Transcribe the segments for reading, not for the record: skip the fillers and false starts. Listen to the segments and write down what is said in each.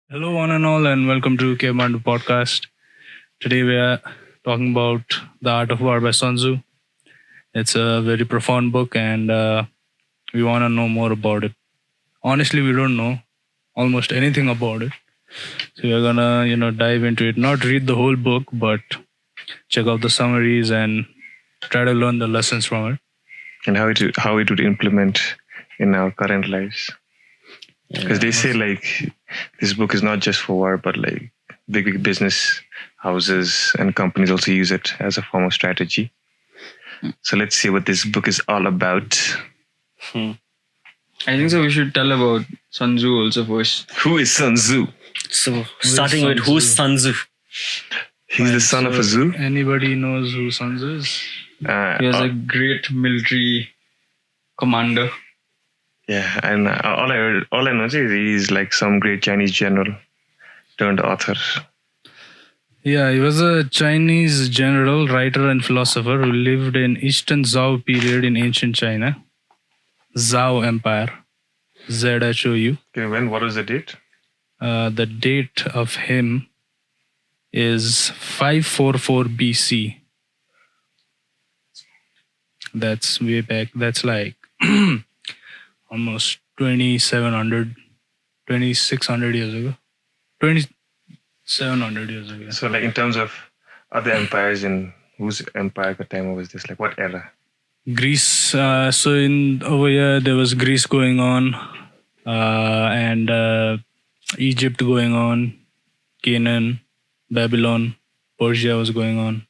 Hello, one and all, and welcome to Cavemandu podcast. Today we are talking about The Art of War by Sun Tzu. It's a very profound book, and we want to know more about it. Honestly, we don't know almost anything about it, so we're gonna, dive into it. Not read the whole book, but check out the summaries and try to learn the lessons from it. And how it would implement in our current lives. Because they say like this book is not just for war, but like big business houses and companies also use it as a form of strategy. So let's see what this book is all about. I think so. We should tell about Sun Tzu also first. Who is Sun Tzu? So, starting with who's Sun Tzu? He's the son of a zoo. Anybody knows who Sun Tzu is? He was a great military commander. Yeah, and all I know is he's like some great Chinese general turned author. Yeah, he was a Chinese general, writer, and philosopher who lived in Eastern Zhou period in ancient China. Zhou Empire. ZHOU. Okay, what was the date? The date of him is 544 BC. That's way back. That's like almost 2600 years ago. 2700 years ago. So like in terms of other empires, in whose empire at the time was this? Like what era? Greece. So in over here there was Greece going on, and Egypt going on, Canaan, Babylon, Persia was going on.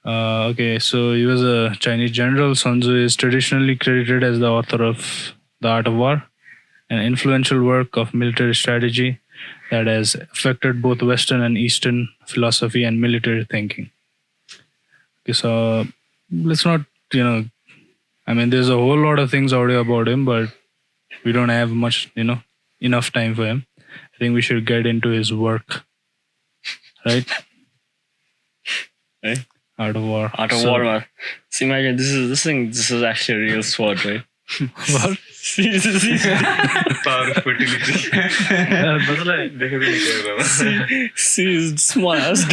Okay, so he was a Chinese general. Sun Tzu is traditionally credited as the author of The Art of War, an influential work of military strategy that has affected both Western and Eastern philosophy and military thinking. Okay, so let's not, there's a whole lot of things out here about him, but we don't have much, enough time for him. I think we should get into his work, right? Right. Art of War. Art of War, man. So imagine this is actually a real sword, right? What? See. Power of fertility. See, it's small ass.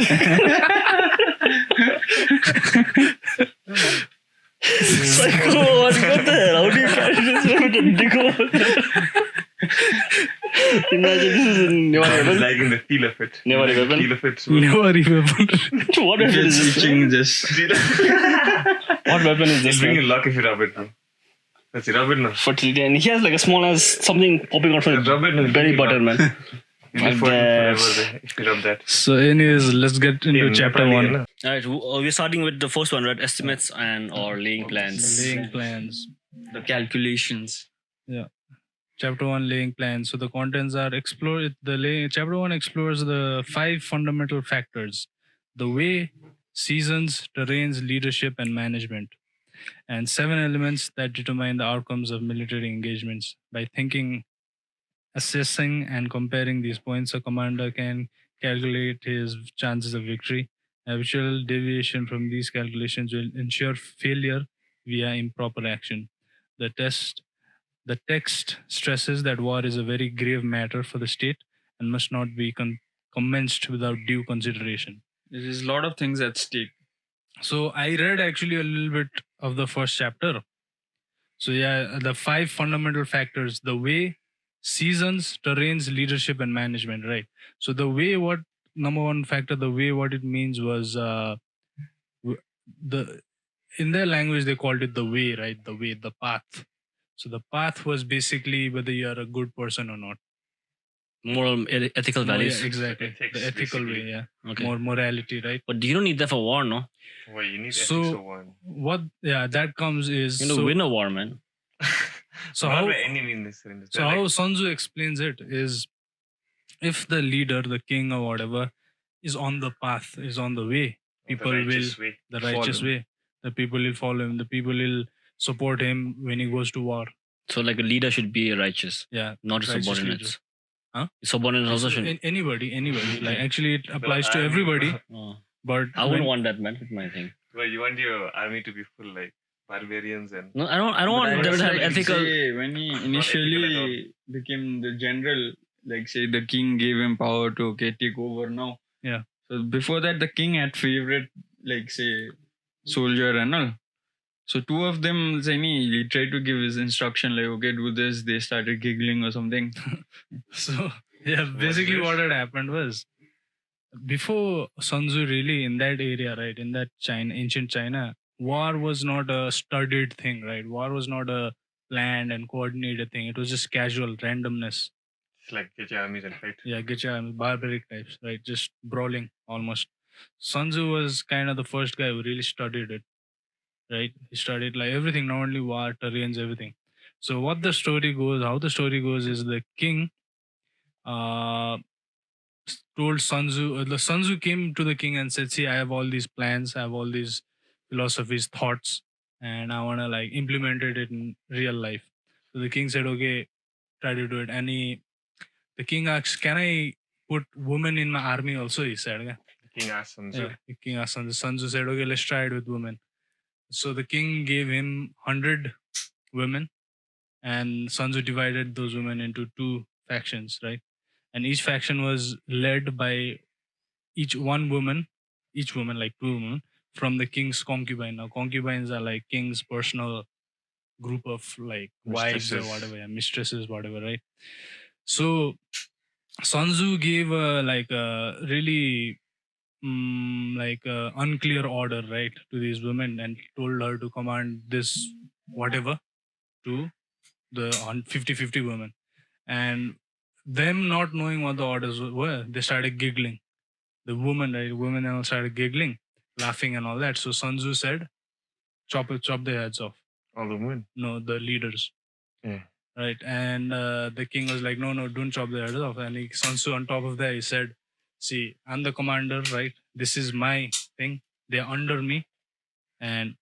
Psycho, what the hell? How do you carry this with a dick over there? Imagine this is a never weapon. Like in the feel of it. Never weapon. Feel of it. Never even. What weapon is this? Teaching this. What weapon is It's this? bringing Man? luck if you rub it now. That's it, rub it now. Fertility, and he has like a small as something popping out from Rub it now. his belly button, man. You'll be And forever if you rub that. So, anyways, let's get into chapter one. All right, we're starting with the first one, right? Estimates and or laying plans. Laying plans. The calculations. Chapter 1, laying plans. So the contents are chapter 1 explores the 5 fundamental factors: the way, seasons, terrains, leadership, and management, and 7 elements that determine the outcomes of military engagements. By thinking, assessing, and comparing these points, a commander can calculate his chances of victory. Habitual deviation from these calculations will ensure failure via improper action. The text stresses that war is a very grave matter for the state and must not be commenced without due consideration. There is a lot of things at stake. So I read actually a little bit of the first chapter. So the 5 fundamental factors: the way, seasons, terrains, leadership, and management. Right. So the way, what number one factor? The way, what it means was in their language they called it the way, right? The way, the path. So the path was basically whether you are a good person or not. Moral, ethical values. Yeah, exactly. Ethics, The ethical basically. way, yeah. Okay. More morality, right? But you don't need that for war, no? Well, you need So- ethics for one. What? Yeah, that comes is You know, win a war, man. so Not how by any means necessary. so how Sun Tzu explains it is, if the leader, the king or whatever, is on the path, is on the way, people will the righteous Follow. way. The people will follow him. The people will support him when he goes to war. So, like, a leader should be righteous, Yeah. not Righteous subordinates. Huh? Subordinates also should. Anybody. Like actually, it applies to everybody. Oh. But I wouldn't want that, man. With my thing. Well, you want your army to be full like barbarians and No, I don't But want I them was to have like, ethical. say, when he ethical at initially became the general, like say the king gave him power to take over now. Yeah. So before that, the king had favorite, like say, soldier and all. So two of them, say, he tried to give his instruction like, okay, do this. They started giggling or something. So yeah, basically what had happened was before Sun Tzu really in that area, right, in that China, ancient China, war was not a studied thing, right? War was not a planned and coordinated thing. It was just casual randomness. It's like get your armies and fight. Yeah, getcha barbaric types, right? Just brawling almost. Sun Tzu was kind of the first guy who really studied it, right? He studied like everything, not only war, terrains, everything. So what the story goes, how the story goes is the king uh told Sun Tzu, the Sun Tzu came to the king and said, see, I have all these plans, I have all these philosophies, thoughts, and I want to like implement it in real life. So the king said, okay, try to do it. And the king asked, can I put women in my army also? He said, yeah. The king asked Sun Tzu. Yeah, the king asked Sun Tzu. Sun Tzu said, okay, let's try it with women. So the king gave him 100 women, and Sun Tzu divided those women into two factions, right? And each faction was led by each woman like two women from the king's concubine. Now concubines are like king's personal group of like wives or Mistresses. whatever, yeah, mistresses, whatever, right? So Sun Tzu gave like a really unclear order, right, to these women, and told her to command this whatever to the 50-50 women. And them not knowing what the orders were, they started giggling. The women, right, women all started giggling, laughing and all that. So Sun Tzu said, chop their heads off. All the women. No, the leaders. Yeah. Right. And the king was like, no, don't chop their heads off. And Sun Tzu on top of that, he said, see, I'm the commander, right? This is my thing. They're under me and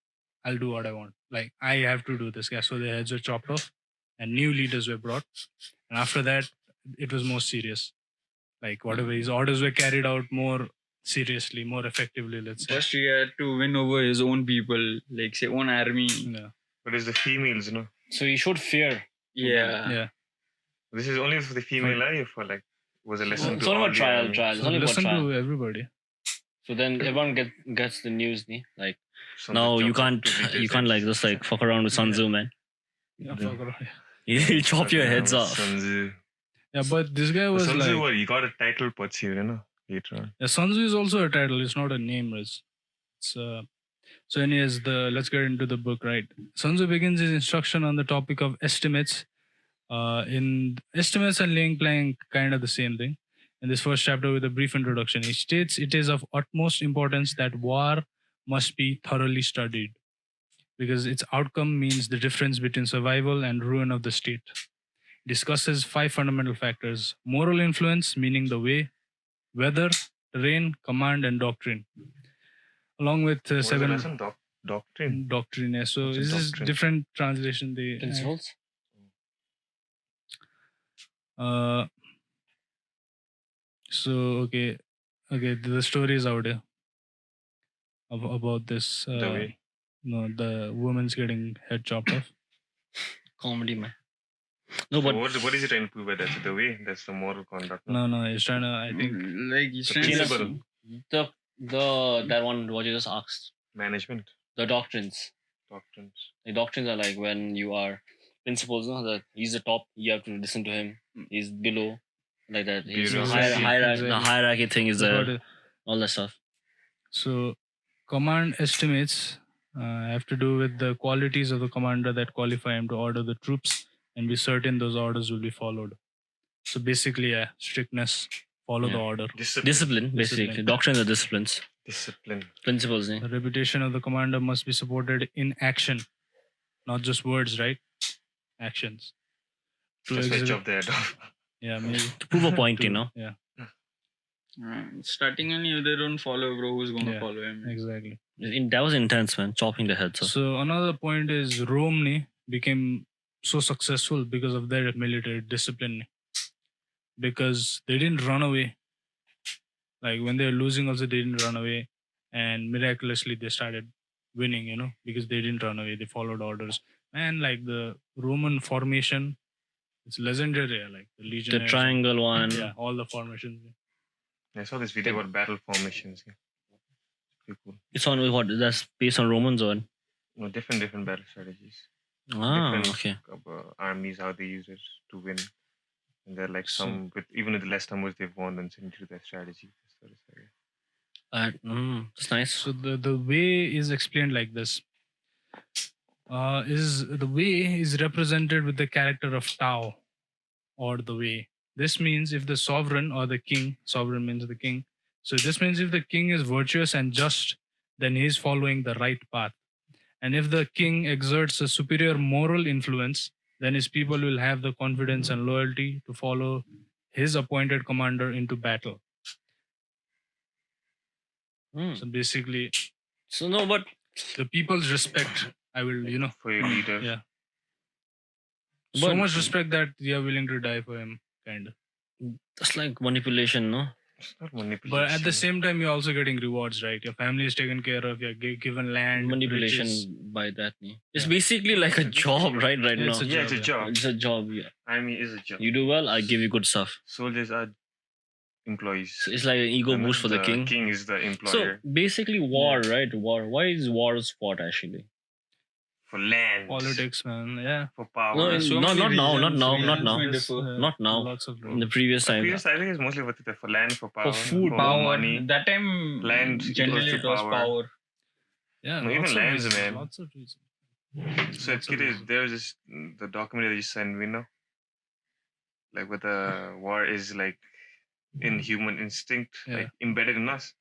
I'll do what I want. Like, I have to do this. Yeah. So their heads were chopped off and new leaders were brought. And after that, it was more serious. Like, whatever his orders were carried out more seriously, more effectively, let's say. First, he had to win over his own people, like say own army. Yeah. But it's the females, no? So he showed fear. Yeah. Yeah. This is only for the female eye, or for like was a lesson It's to only all about the trial. armies? It's So only about listen trial. to everybody. So then everyone gets the news, nee? Like Some no, chop you up can't to the you can't like just like fuck around with Sun Tzu, man. Yeah, fuck around. He'll chop your heads off. Sun Tzu. Yeah, but this guy was Sun like, Tzu, what, he got a title, but you know, later on. yeah, Sun Tzu is also a title. It's not a name. It's so anyways, let's get into the book, right? Sun Tzu begins his instruction on the topic of estimates. In estimates and laying plan, kind of the same thing. In this first chapter, with a brief introduction, he states it is of utmost importance that war must be thoroughly studied because its outcome means the difference between survival and ruin of the state. Discusses 5 fundamental factors: moral influence, meaning the way, weather, terrain, command, and doctrine. Along with What is the 7 lesson? Doctrine. doctrine. Yeah. So What's a this is doctrine? different translation. They Principles. So okay, the story is out here about this. The way. No, the woman's getting head chopped off. Comedy, man. No, So but what is it trying to prove by that? The way? That's the moral conduct. No, he's trying to. I think Like he's The trying to principle. the that one what you just asked, Management. the doctrines. Doctrines. The doctrines are like when you are principles, no? That he's the top, you have to listen to him. He's below, like that. He's Below. Exactly. The hierarchy thing is that's what there. it- All that stuff. So command estimates have to do with the qualities of the commander that qualify him to order the troops and be certain those orders will be followed. So basically, yeah, strictness, follow the Yeah. order. Discipline, basically. Discipline. Doctrines are disciplines. Discipline. Principles, eh? The reputation of the commander must be supported in action, not just words, right? Actions. To That's why exhibit- chop the head off. Yeah, maybe. To prove a point, you To- know. Yeah, starting and if they don't follow, bro, who's gonna Yeah. follow him? exactly. That was intense, man. Chopping the heads off. So another point is Rome became so successful because of their military discipline. Because they didn't run away. Like when they were losing, also they didn't run away, and miraculously they started winning. Because they didn't run away; they followed orders. And like the Roman formation, It's legendary, like the The Legionnaires. triangle one. Yeah, all the formations. I saw this video about battle formations. Yeah. Pretty cool. It's on what? That's based on Romans or? No, different battle strategies. Ah, Different okay. armies, how they use it to win. And they're like So- some, even with less numbers they've won and into their strategy. That's nice. So the way is explained like this. The way is represented with the character of Tao, or the way. This means if the sovereign or the king, sovereign means the king. So this means if the king is virtuous and just, then he is following the right path. And if the king exerts a superior moral influence, then his people will have the confidence and loyalty to follow his appointed commander into battle. Hmm. So basically, So no, but the people's respect, I will, For your leader. yeah. So But- much respect that they are willing to die for him, kind of. that's like manipulation, no? It's not manipulation. But at the same time, you're also getting rewards, right? Your family is taken care of. You're given land, Manipulation riches. by that. Nee. It's Yeah. basically like a job, right? Right Yeah, now, it's a Yeah, it's a job, job. it's a job. Yeah. Army is a job. You do well, I give you good stuff. Soldiers are employees. So it's like an ego And boost for the king. King is the So employer basically, war, right? War. Why is war fought actually? for land, Politics, man. Yeah. for power. No, So not many now, not reasons, now, reasons not now, may differ. not now. Lots of In the previous time. Previous, I think it's mostly what it is, for land, for power, food, for Power. money. That time, Land generally equals it to was power. power. Yeah. No, even lots of lands, reasons, man. Lots of reasons. So Lots of it is. reasons. There was this the documentary that you sent me, no? Like what the war is like in human instinct, Yeah. like embedded in us,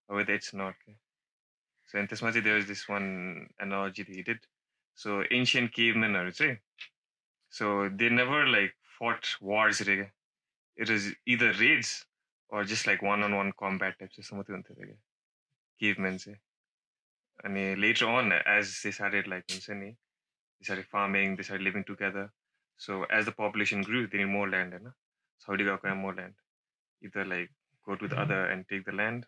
or whether it's not. Okay? So in Tasmati, there was this one analogy that he did. So ancient cavemen, I would say. So they never like fought wars. Right? It was either raids or just like one-on-one combat types of something. Cavemen say. And later on, as they started like they started farming, they started living together. So as the population grew, they need more land. No? So how do you acquire more land? Either like go to the other and take the land,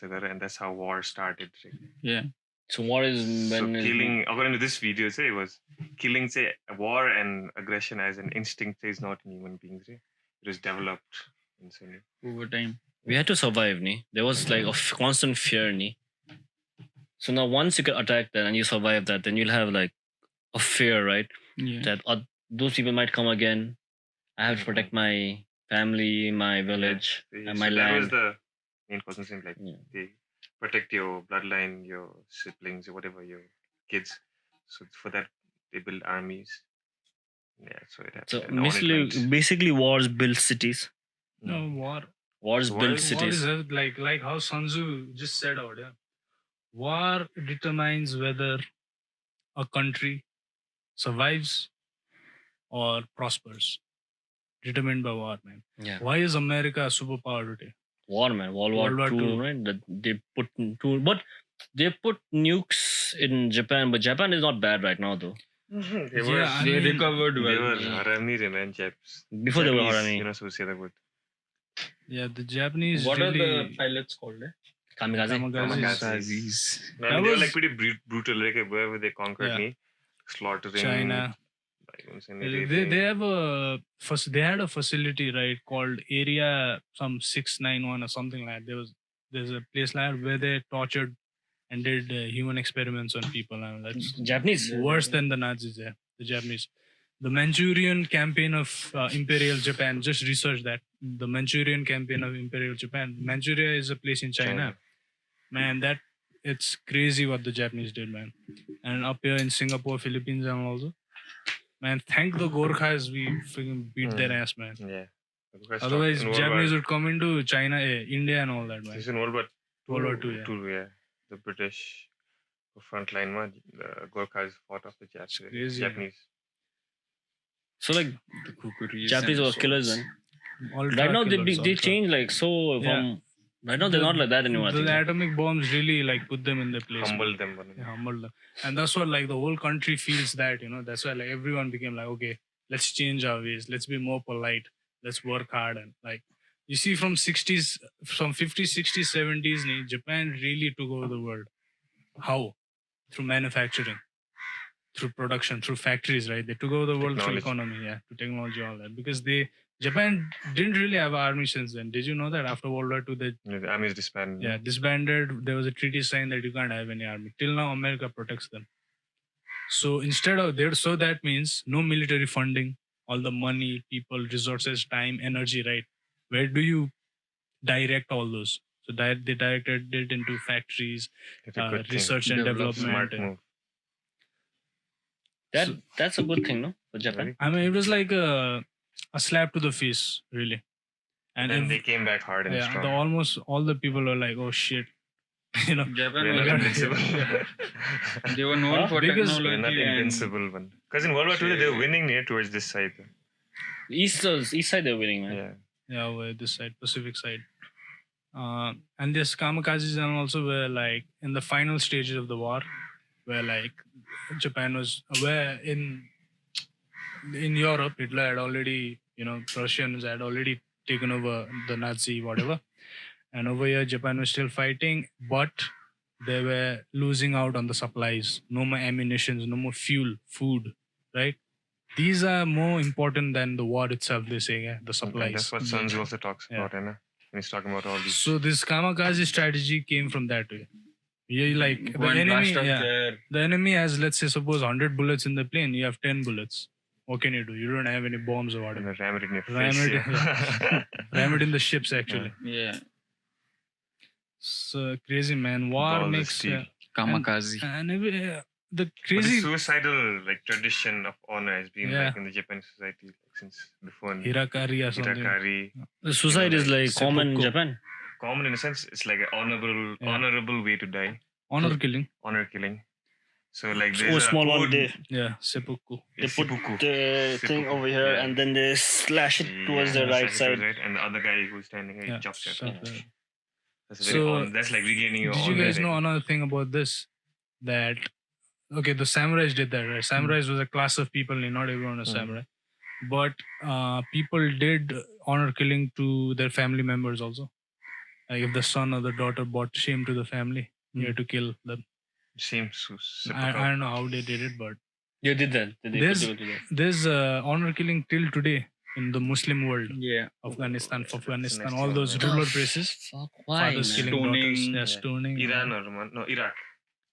and that's how war started. Right? Yeah. So war is So when killing, according to this video, say it was killing, say war and aggression as an instinct is not in human beings. Right? It was developed in Sunni. Over time. we had to survive, nee. There was like a constant fear, nee. So now once you can attack that and you survive that, then you'll have like a fear, right? Yeah. That those people might come again. I have to protect my family, my village, and my so land. that was the main cause. Like Yeah. they protect your bloodline, your siblings, or whatever, your kids. So for that, they build armies. Yeah, so it So happened. And on it went. basically wars build cities. No, war. Wars So build war- cities. War is like how Sun Tzu just said out, yeah. War determines whether a country survives or prospers. Determined by war, man. Yeah. Why is America a superpower today? War, man. World War World War II, II. right? That they put two, but they put nukes in Japan. But Japan is not bad right now, though. They were, Yeah, I They mean, recovered they well. were harami, man, Japs. Before they were Japanese, harami. You're not supposed to say that word. Yeah, the Japanese What are really... the pilots called? Kamikaze. Kamikazes. No, I That mean, they were was- like pretty brutal, like wherever they conquered Yeah. me, slaughtering China. like, They have they had a facility, right, called Area some 691 or something like that. There's a place like that where they tortured and did human experiments on people, and that's Japanese. worse than the Nazis. Yeah, the Japanese. The Manchurian campaign of Imperial Japan. Just research that. The Manchurian campaign of Imperial Japan. Manchuria is a place in China. Man, it's crazy what the Japanese did, man. And up here in Singapore, Philippines, and also, man, thank the Gorkhas we freaking beat their ass, man. Yeah. Otherwise, Japanese would come into China, India, and all that, man. This is in World War World War II, yeah. yeah. The British frontline, man. The Gorkhas fought off the crazy, Japanese. So like The kukris Japanese and were the killers, swords. man. Ultra Right now killers, they ultra. changed like so from. Right now they're not like that anymore. I The think. atomic bombs really like put them in their place. man. Humbled them. Yeah, humbled them. And that's what like the whole country feels that, that's why like everyone became like, okay, let's change our ways. Let's be more polite. Let's work hard. And like, you see from 50s, 60s, 70s, Japan really took over the world. How? Through manufacturing. through production, through factories, right? They took over the world through Technology. economy, to technology, all that. Because Japan didn't really have an army since then. Did you know that after World War II, they The army is disbanded. disbanded? There was a treaty signed that you can't have any army. Till now, America protects them. So instead of there, so that means no military funding, all the money, people, resources, time, energy, right? Where do you direct all those? So they directed it into factories, It's a good thing. research and Development. Smart development. move. That's a good thing, no, for Japan. Very- I mean, it was like a slap to the face, really. And then if- they came back hard and strong. almost all the people were like, "Oh shit," you know. Japan We're was not invincible. invincible. they were known for Because technology. We're not and invincible one. Because in World War II, they were winning near towards this side. East side they're winning, man. Yeah. Yeah, over this side, Pacific side. And this kamikazes and also were like in the final stages of the war, where like Japan was where in Europe, Hitler had already, Prussians had already taken over the Nazi whatever, and over here Japan was still fighting, but they were losing out on the supplies. No more ammunitions, no more fuel, food, right? These are more important than the war itself. They say the And supplies. that's what Sun Tzu also talks Yeah. about, when he's talking about all these. So this kamikaze strategy came from that way. Yeah, like the one enemy, blast of there. the enemy has, let's say, suppose 100 bullets in the plane. You have 10 bullets. What can you do? You don't have any bombs or And whatever. ram it in your Ram face. it- yeah. Ram it in the ships actually. Yeah. So crazy, man. War All the makes steel. Kamikaze. and the But crazy the suicidal tradition of honor has been Yeah. in the Japanese society since before. Hirakari or something. Hirakari. The suicide is like common in seppuku. Japan. Common in a sense, it's like an honorable way to die. Honor killing. Honor killing. So like So there's a small one code- day. Yeah, seppuku. They put seppuku. the thing Seppuku, over here yeah. and then they slash it towards the Yeah, right slash it towards side. right, and the other guy who's standing here, he Yeah, chops it. stuff like that. That's very So, that's like regaining your Did you honor. guys know another thing about this? That the samurais did that, right? Samurais was a class of people, not everyone was samurai. But people did honor killing to their family members also. Like if the son or the daughter brought shame to the family, you had to kill them. Same I don't know how they did it, but You did that. There's- there's honor killing till today in the Muslim world. Yeah. Afghanistan, next all one, those yeah. rural places. Fuck, why, Fathers man? killing Stoning, daughters. Yeah, yeah. stoning. Iran or no Iraq.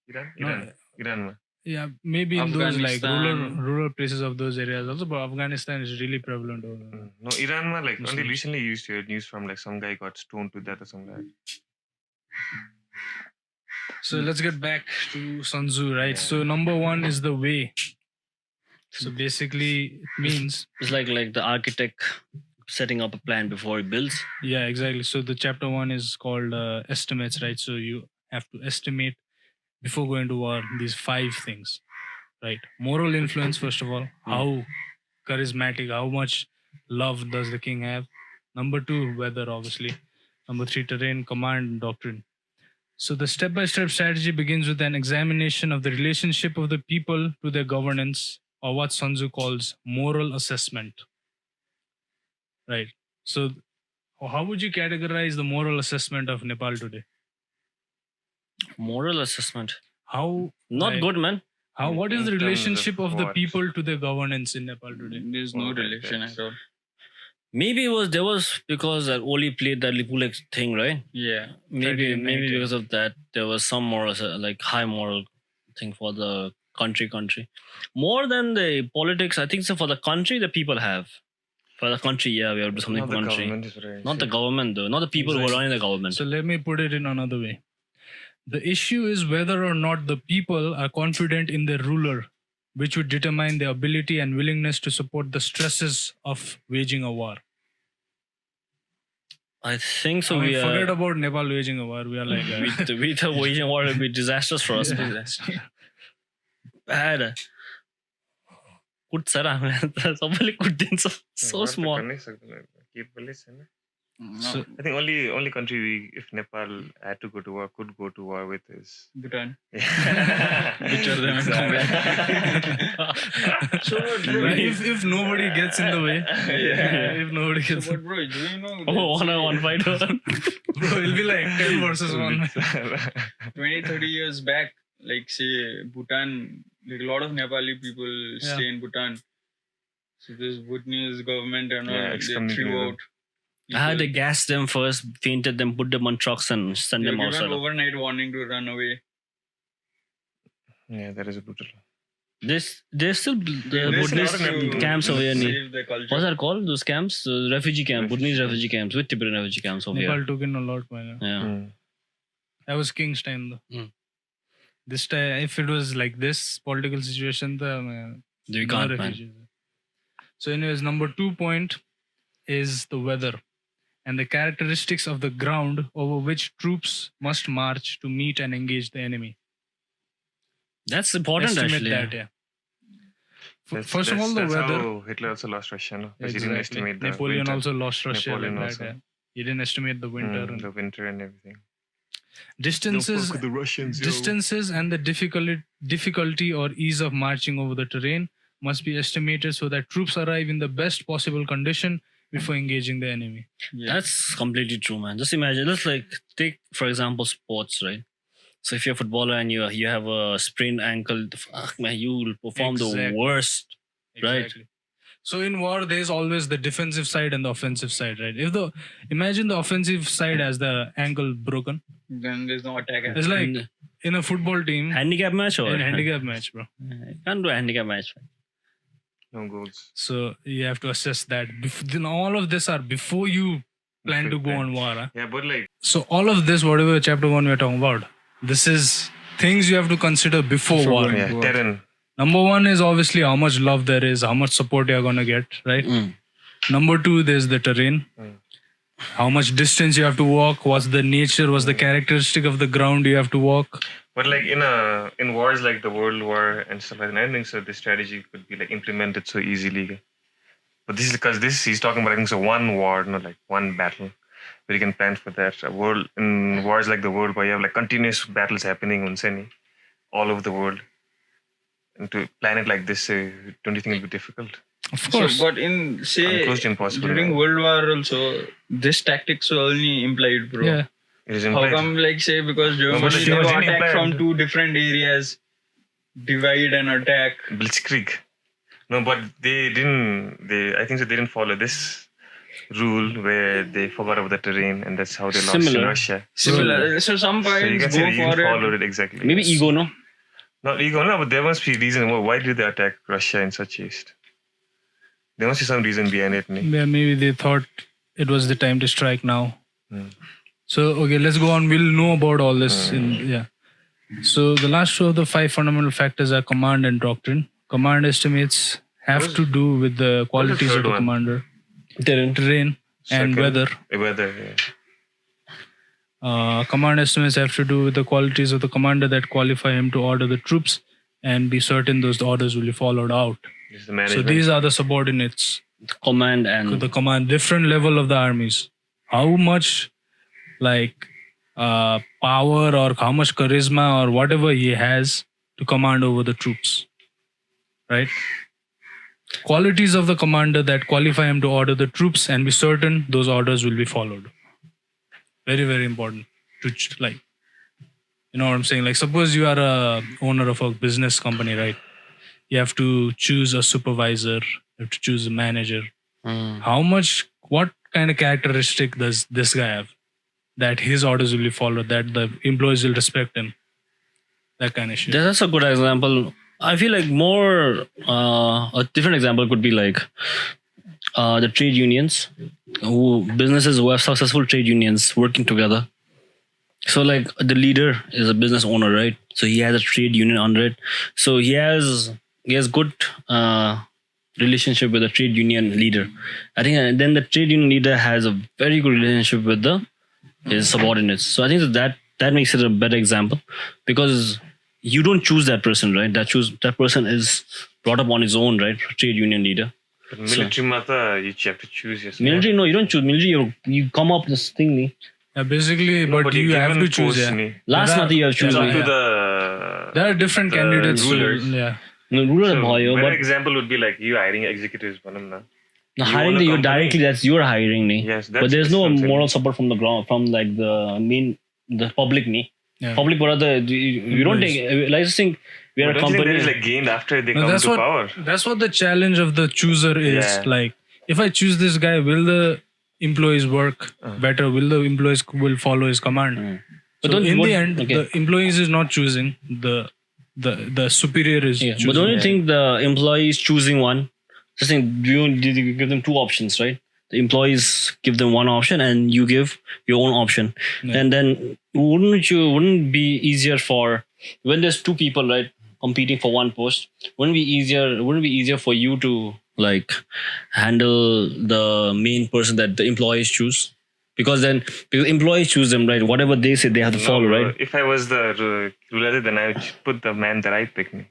Iran? No, Iran. yeah, maybe in those like Afghanistan. rural places of those areas also, but Afghanistan is really prevalent over there. No, Iran only Muslims. recently you used to hear news from like some guy got stoned to death or something like that. So let's get back to Sun Tzu, right? Yeah. So number one is the way. So basically it means, It's like the architect setting up a plan before he builds. yeah, exactly. So the chapter one is called estimates, right? So you have to estimate before going to war these 5 things, right? Moral influence, first of all, how charismatic, how much love does the king have? Number 2, weather, obviously. Number 3, terrain, command, and doctrine. So the step-by-step strategy begins with an examination of the relationship of the people to their governance, or what Sun Tzu calls moral assessment. Right. So how would you categorize the moral assessment of Nepal today? Moral assessment. How Not Right. good, man. what is In the terms of relationship of the what? people to their governance in Nepal today? There's no Oh, right, relation right. at all. Maybe there was because that Oli played that Lipulek thing, right? Yeah. Maybe 1990. because of that there was some moral high moral thing for the country. More than the politics, I think so for the country the people have. For the country, yeah, we have to do something Not for the the country. government is right. Not the government though. Not the people who are Exactly. running the government. So let me put it in another way. The issue is whether or not the people are confident in their ruler, which would determine their ability and willingness to support the stresses of waging a war. I think so. I mean, We forget are about Nepal waging a war. We are like, with the waging war will be disastrous for us. Bad. कुट्छ र हामीलाई सबैले कुट्दिन्छ so small. Capable is, होइन? So- I think only country if Nepal had to go to war could go to war with is Bhutan. Picture them and come So what, bro? if nobody gets in the way, if nobody So gets, what, bro? Do you know? Oh, 1-on-1 fight. bro, it'll be like 10 versus 1. 20-30 years back, like say Bhutan like a lot of Nepali people stay in Bhutan. So this Bhutanese government and all, they excommunicated threw them. out. I had to people. gas them first, fainted them, put them on trucks, and send They them were given outside. overnight warning to run away. Yeah, that is brutal. There's still the They Buddhist started to camps over here. save the culture. What's that called? Those camps? Refugee camp, Bhutanese refugee camps, with Tibetan refugee camps over here. Nepal took in a lot, man. Yeah. That was King's time, though. Mm. This time, if it was like this political situation, then We no can't, man. refugees. So, anyways, number 2 point is the weather and the characteristics of the ground over which troops must march to meet and engage the enemy. That's important, Estimate actually. that, yeah. First of all, the that's weather. how Hitler also lost Russia, no? Because he didn't estimate the Napoleon winter, also lost Russia Napoleon like also. that. Yeah. He didn't estimate the winter. and the winter and everything. distances. the Russians, Distances and the difficulty or ease of marching over the terrain must be estimated so that troops arrive in the best possible condition before engaging the enemy. Yeah. That's completely true, man. Just imagine, let's like take, for example, sports, right? So if you're a footballer and you have a sprained ankle, fuck, man, you will perform the Exactly. worst. Right. Exactly. So in war, there's always the defensive side and the offensive side, right? Imagine the offensive side as the ankle broken. Then there's no attack. It's like in a football team, Handicap match or in a handicap match, bro. You can't do a handicap match. No goals. So you have to assess that. Then all of this are before you plan to go on war. Huh? Yeah, but like, So all of this, whatever chapter 1 we're talking about, this is things you have to consider before war. yeah, terrain. Number 1 is obviously how much love there is, how much support you're gonna get, right? Number 2, there's the terrain. How much distance you have to walk, what's the nature, what's the characteristic of the ground you have to walk. But like in wars like the World War and stuff like that, I don't think so. This strategy could be like implemented so easily. But this is because he's talking about, I think so, one war, not like one battle, where you can plan for that. In wars like the World War, you have like continuous battles happening all over the world. And to plan it like this, don't you think it'd be difficult? Of course. So, but in say Close to impossible. during man. World War also, this tactics were only implied, bro. Yeah. It is How implied. come, like, say, because Germany but they it were wasn't attacked implied. from 2 different areas, divide and attack. Blitzkrieg. No, but they didn't. I think so. They didn't follow this rule where they forgot about the terrain, and that's how they lost in Similar. Russia. Similar. So some So you points can go say they didn't for follow it. it exactly. Maybe yes. ego, no? Not ego, no, but there must be a reason. Why did they attack Russia in such haste? There must be some reason behind it. Nee? Yeah, maybe they thought it was the time to strike now. Hmm. So, okay, let's go on. We'll know about all this. So, the last 2 of the 5 fundamental factors are command and doctrine. Command estimates have to do with the qualities of third the one? commander, Terrain. terrain, and Second, weather. Weather, yeah. Command estimates have to do with the qualities of the commander that qualify him to order the troops and be certain those orders will be followed out. This is the So, management. these are the subordinates Command to and the command, different level of the armies. How much power or how much charisma or whatever he has to command over the troops, right? Qualities of the commander that qualify him to order the troops and be certain those orders will be followed. Very, very important to you know what I'm saying? Like, suppose you are a owner of a business company, right? You have to choose a supervisor, you have to choose a manager. What kind of characteristic does this guy have that his orders will be followed, that the employees will respect him, that kind of shit. that's a good example. I feel like more a different example could be like the trade unions, businesses who have successful trade unions working together. So like the leader is a business owner, right? So he has a trade union under it. So he has good relationship with the trade union leader. I think then the trade union leader has a very good relationship with his subordinates. So I think that makes it a better example, because you don't choose that person, right? That person is brought up on his own, right? Trade union leader. But military mata, you have to choose yourself. Military, no, you don't choose. Military, you come up with this thing. Nee. Yeah, basically, No, but you you're have given to choose. posts, Yeah. nee. Last There are- month you have It's chosen. up to Yeah. the There are different the candidates. rulers. Yeah. No, ruler So, boy, better but example would be like you hiring executives. Banana. no, you hiring own a you company. directly. That's your hiring, nee. Yes, But that's there's no something. moral support from the ground, from like the public, nee. Yeah. Public, but you don't take. Like, just think, we are a But don't you think company. there is like gained after they No, come that's to what power? that's what the challenge of the chooser is. Yeah. Like, if I choose this guy, will the employees work better? Will the employees will follow his command? But So don't- in what- the end, okay. the employees is not choosing, the superior is Yeah, choosing. but don't you think the employee is choosing one? Just think, did you give them two options, right? The employees give them one option, and you give your own option. Yeah. And then wouldn't it be easier for when there's two people, right, competing for one post? Wouldn't it be easier for you to like handle the main person that the employees choose? Because employees choose them, right? Whatever they say, they have to follow, right? If I was the ruler, then I would put the man that I pick me.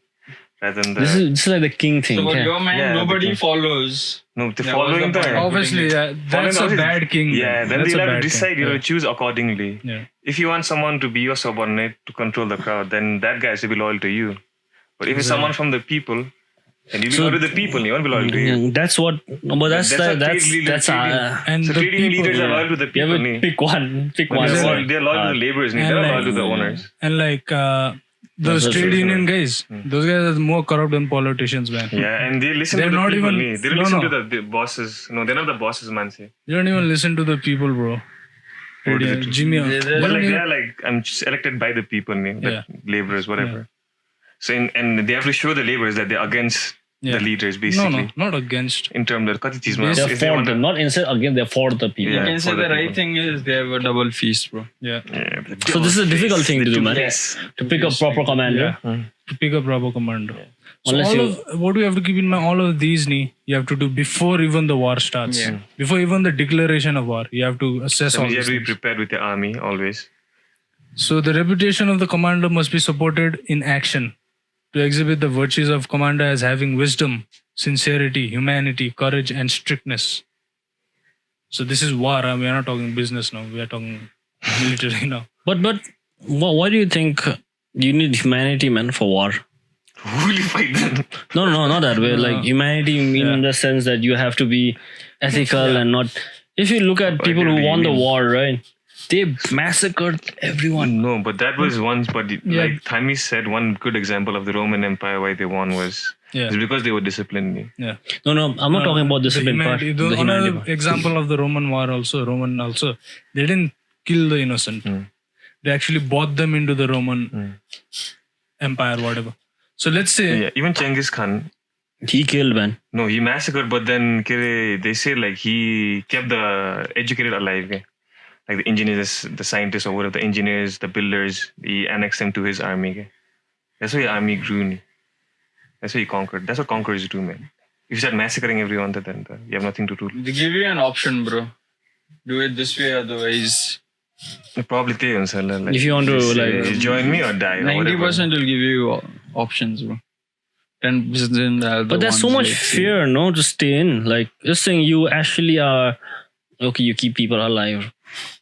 Rather than the... This is like the king thing. So, but yeah. your man, Yeah, nobody the- follows. No, the Yeah, following what's the the... point? Obviously, that's a Following bad king. Yeah, then That's they'll a have to bad decide, king. you know, Yeah. choose accordingly. Yeah. If you want someone to be your subordinate to control the crowd, then that guy has to be loyal to you. But if it's someone from the people, then you'll be loyal to the people, you won't be loyal to you. Yeah, that's what. No, but that's That's what that's trade that's leaders- And So the trading people, leaders are yeah. loyal to the you people. have nee. to pick one. Pick But one. they're loyal to the laborers. nee. And They're not like- loyal to the owners. And like those That's trade true. union guys, those guys are more corrupt than politicians, man. Yeah, and they listen They're to the not people. even- nee. They don't no, listen no. to the bosses. No, they're not the bosses, man. Say. You don't even listen to the people, bro. What is Yeah, it? Jimmy, They- they they- But don't like even- they're like I'm elected by the people, nee, Yeah. like laborers, whatever. So and they have to show the laborers that they're against Yeah. the leaders, no, basically. not against. In terms of kati cheez They're mas, They're if they for want them, to- not instead again. They're for the people. You Yeah, can say for the the right people. thing is they have a double feast, bro. Yeah. Yeah, So this is a difficult thing to do, man. Yes. To pick a proper commander. Yeah. To pick a proper commander. So Unless all you- of what we have to keep in mind, all of these you have to do before even the war starts. Yeah. Before even the declaration of war, you have to assess So all you have these to be things. prepared with your army always. So the reputation of the commander must be supported in action to exhibit the virtues of commander as having wisdom, sincerity, humanity, courage, and strictness. So this is war. We are not talking business now. We are talking military now. But why do you think you need humanity, man, for war? Who will you fight then? No, not that way. No. Like humanity in the sense that you have to be ethical and not. If you look at people who do you won the mean? war, right? They massacred everyone. No, but that was once. But Yeah. like Thami said, one good example of the Roman Empire why they won was Yeah. it's because they were disciplined. Yeah. No, I'm not talking about discipline part. humanity. The humanity Another part. example of the Roman war also, they didn't kill the innocent. They actually bought them into the Roman Empire, whatever. So let's say, Yeah, even Genghis Khan. He killed, man. No, he massacred, but then they say like he kept the educated alive. Like the engineers, the scientists, or whatever, the engineers, the builders, he annexed them to his army. That's why your army grew. That's why he conquered. That's what conquerors do, man. If you start massacring everyone, then you have nothing to do. They give you an option, bro. Do it this way, otherwise Probably they answer. Like, If you want to, say, like- join me or die. Or 90% will give you options, bro. 10% are the But there's so ones, much like, fear, no, to stay in. Like this thing, you actually are okay. You keep people alive.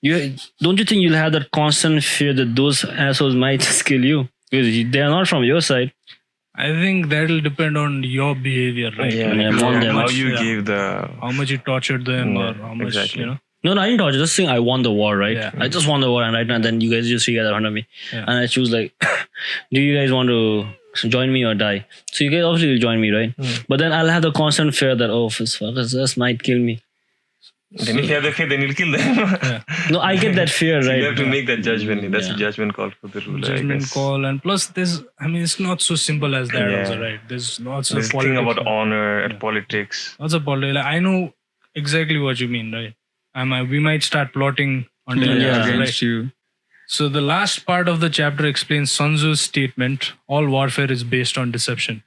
Don't you think you'll have that constant fear that those assholes might just kill you because they are not from your side? I think that'll depend on your behavior, right? Yeah, Yeah, like, want them. how you Yeah. gave the. How much you tortured them, or how much, exactly. No, I didn't touch. Just saying, I won the war, right? Yeah. I just won the war, and right now, then you guys just together under me, Yeah. and I choose like, do you guys want to join me or die? So you guys obviously will join me, right? But then I'll have the constant fear that this fuckers just might kill me. Then if you have the fear, then you'll kill them. No, I get that fear, So right? you have to make that judgment. That's Yeah. a judgment call for the ruler. I judgment guess. call, and plus it's not so simple as that Yeah. also, right? There's lots of This thing politics. about honor and politics. Lots of politics. Like, I know exactly what you mean, right? We might start plotting on the yeah, right? against you. So the last part of the chapter explains Sun Tzu's statement, all warfare is based on deception.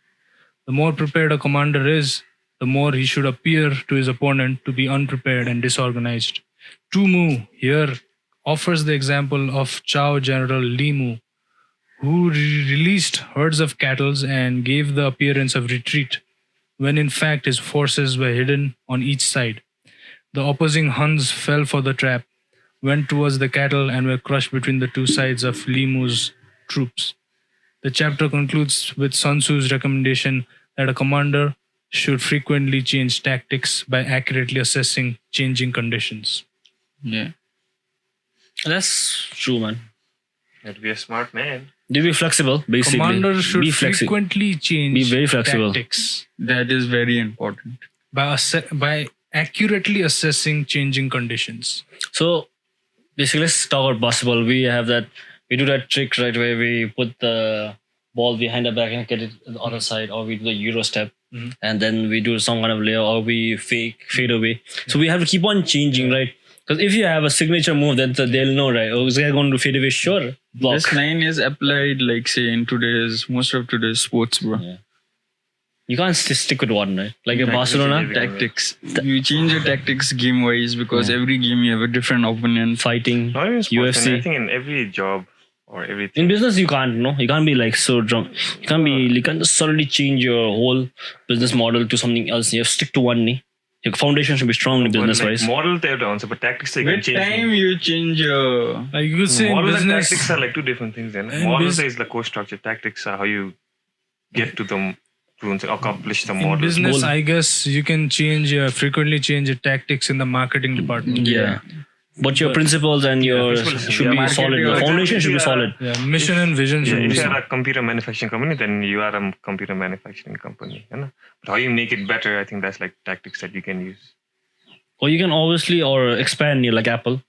The more prepared a commander is, the more he should appear to his opponent to be unprepared and disorganized. Tu Mu here offers the example of Chao General Li Mu, who released herds of cattle and gave the appearance of retreat, when in fact his forces were hidden on each side. The opposing Huns fell for the trap, went towards the cattle, and were crushed between the two sides of Li Mu's troops. The chapter concludes with Sun Tzu's recommendation that a commander should frequently change tactics by accurately assessing changing conditions. Yeah. That's true, man. You have to be a smart man. They be flexible, basically. Commanders should be flexible. frequently change Be very flexible. tactics That is very important. by accurately assessing changing conditions. So basically, let's talk about basketball. We do that trick right where we put the ball behind the back and get it on the other side, or we do the Euro step, and then we do some kind of layer, or we fade away. So we have to keep on changing, right? Because if you have a signature move, then they'll know, right? Oh, this guy going to fade away, sure. Block. This line is applied, like say, in most of today's sports, bro. Yeah. You can't stick with one, right? Like in Barcelona, Tactics. You change your tactics game wise because every game you have a different opponent. fighting, Not even sports, UFC. I think in every job or everything. In business, you can't, no? You can't be like so drunk. You can't just suddenly change your whole business model to something else. You have to stick to one, knee. Your foundation should be strong in business wise. Like, model they have to answer, but tactics they can With change. time, you change your. Like you could say in Models and business, tactics are like two different things. Then In models is the core structure. Tactics are how you get to them to accomplish the in model. business, Goal. I guess you can frequently change your tactics in the marketing department. Yeah. But your principles and your principles should be marketing, solid. Your foundation should be solid. Yeah, mission and vision should If be you solid. are a computer manufacturing company, then you are a computer manufacturing company. You know? But how you make it better, I think that's like tactics that you can use. Or you can obviously expand like Apple.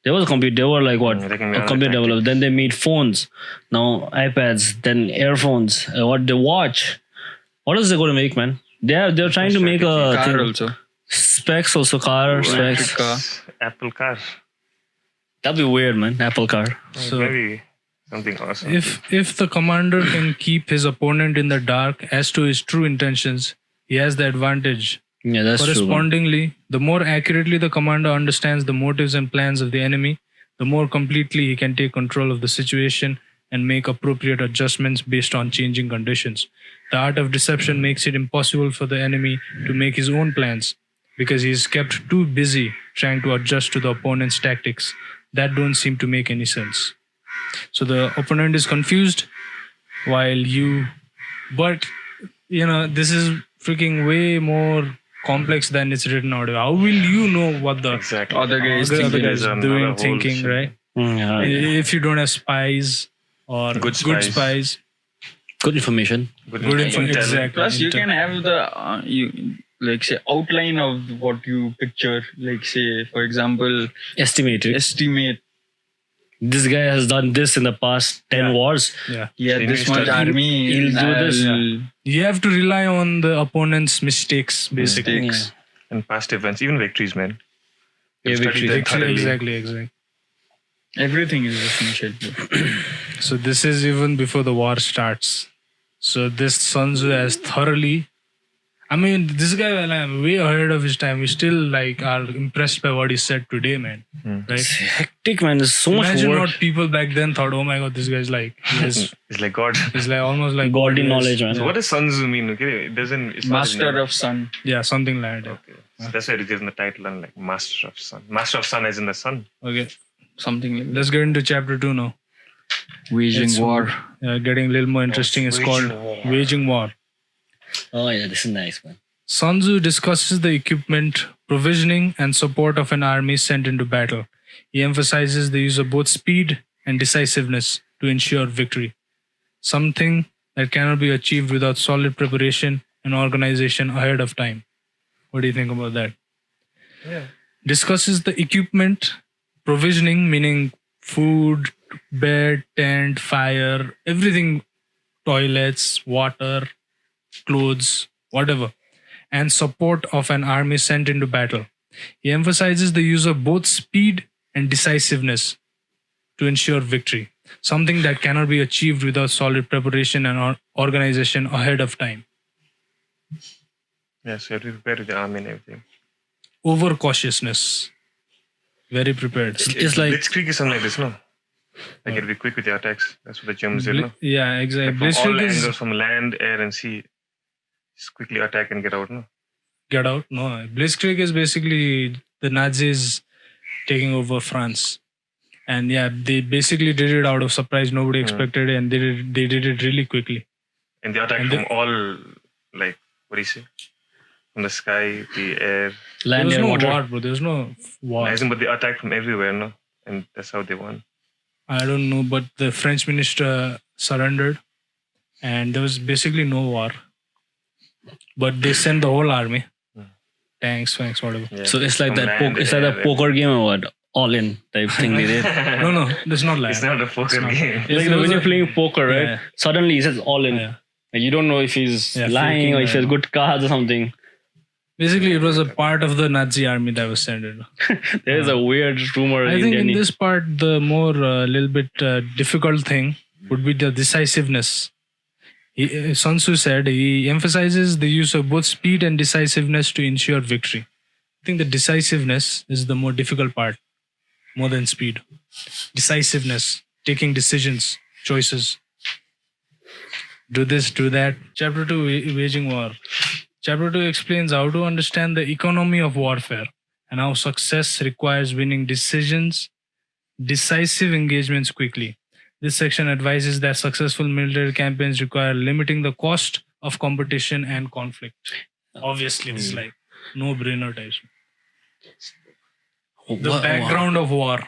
There was a computer. They were like what? They can be A another computer tactic. developer. Then they made phones. Now iPads. Then earphones. What the watch? What else they going to make, man? They're trying to make a Car thing. also. Specs also car Electric specs. car. Apple car. That'd be weird, man. Apple car. So Maybe something awesome. if the commander can keep his opponent in the dark as to his true intentions, he has the advantage. Yeah, that's true. Man. Correspondingly, the more accurately the commander understands the motives and plans of the enemy, the more completely he can take control of the situation and make appropriate adjustments based on changing conditions. The art of deception makes it impossible for the enemy to make his own plans because he is kept too busy trying to adjust to the opponent's tactics that don't seem to make any sense. So the opponent is confused while but this is freaking way more complex than it's written out. How will you know what the Exactly. Other guys other thinking guys is another doing, whole thinking, shit. right? Yeah. If you don't have spies or Good spies. Good information. Good information. intel. Exactly. Plus, you can have the say outline of what you picture. Like say, for example, Estimated. estimate. This guy has done this in the past 10 wars. Yeah. Yeah, So this you much start- army. he'll do this. You have to rely on the opponent's mistakes, basically. Mistakes. And past events, even victories, man. Yeah, You study victories. them Exactly, thoroughly. exactly. Everything is essential. So this is even before the war starts. So this Sun Tzu has thoroughly. I mean, this guy, I'm way ahead of his time. We still are impressed by what he said today, man. Right? It's hectic, man. There's so much Imagine work. what people back then thought. Oh my god, this guy's It's like God. he's like almost like Godly God is. knowledge, man. So what does Sun Tzu mean? Okay, it doesn't. It's not his Master name. of sun. Yeah, something like that. Okay, so that's why it gives the title and like Master of Sun. Master of Sun as in the sun. Okay, Something like that. let's get into chapter 2 now. Waging It's- war. Getting a little more interesting. It's called Waging War. Waging War. Oh, yeah, this is nice, man. Sun Tzu discusses the equipment, provisioning, and support of an army sent into battle. He emphasizes the use of both speed and decisiveness to ensure victory, something that cannot be achieved without solid preparation and organization ahead of time. What do you think about that? Yeah. Discusses the equipment, provisioning, meaning food, bed, tent, fire, everything, toilets, water, clothes, whatever, and support of an army sent into battle. He emphasizes the use of both speed and decisiveness to ensure victory, something that cannot be achieved without solid preparation and organization ahead of time. Yeah, so you have to prepare with the army and everything. Over cautiousness, very prepared. It's like Blitzkrieg is something like this, no? Like it'll be quick with your attacks. That's what the Germans did, no? Yeah, exactly. Like from all Blitzkrieg is angles, from land, air, and sea, just quickly attack and get out, no? get out. No, Blitzkrieg is basically the Nazis taking over France, and yeah, they basically did it out of surprise. Nobody expected it, and they did it really quickly. And they attack And from all, like, what do you say? From the sky, the air. There land was and no water. war, bro. There was no war. But they attacked from everywhere, no? And that's how they won. I don't know, but the French minister surrendered, and there was basically no war. But they sent the whole army, tanks, whatever. Yeah. So it's like From that. land, It's like a air, poker game or what? All in type thing they did. No, it's not like It's not a poker not. game. Like when you're playing poker, right? Yeah. Suddenly he says all in. Yeah. Like, you don't know if he's Yeah, lying faking or if he has or- good cards or something. Basically, it was a part of the Nazi army that was sent in. There is a weird rumor I in think in Delhi. this part, the more little bit difficult thing would be the decisiveness. Sun Tzu said he emphasizes the use of both speed and decisiveness to ensure victory. I think the decisiveness is the more difficult part, more than speed. Decisiveness, taking decisions, choices. Do this, do that. Chapter 2, Waging War. Chapter 2 explains how to understand the economy of warfare and how success requires winning decisions, decisive engagements quickly. This section advises that successful military campaigns require limiting the cost of competition and conflict. Obviously, this is like no-brainer types. The background of war.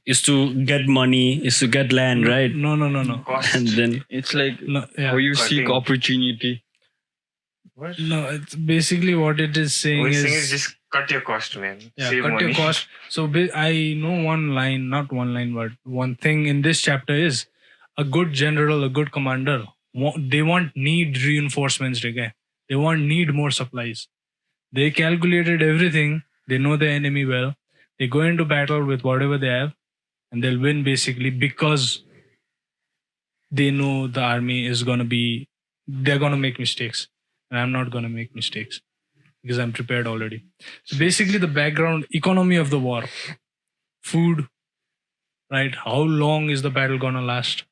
Is to get money, is to get land, right? No. Cost. And then It's like No, yeah. how you seek Cutting. opportunity. What? No, it's basically what it is saying What he's is, saying is just cut your cost, man. yeah, Save cut money. your cost. So I know one line, not one line, but one thing in this chapter is a good general, a good commander, they need reinforcements, okay? They need more supplies. They calculated everything. They know the enemy well. They go into battle with whatever they have, and they'll win basically because they know the army is they're gonna make mistakes, and I'm not gonna make mistakes because I'm prepared already. So basically, the background economy of the war, food, right? How long is the battle gonna last?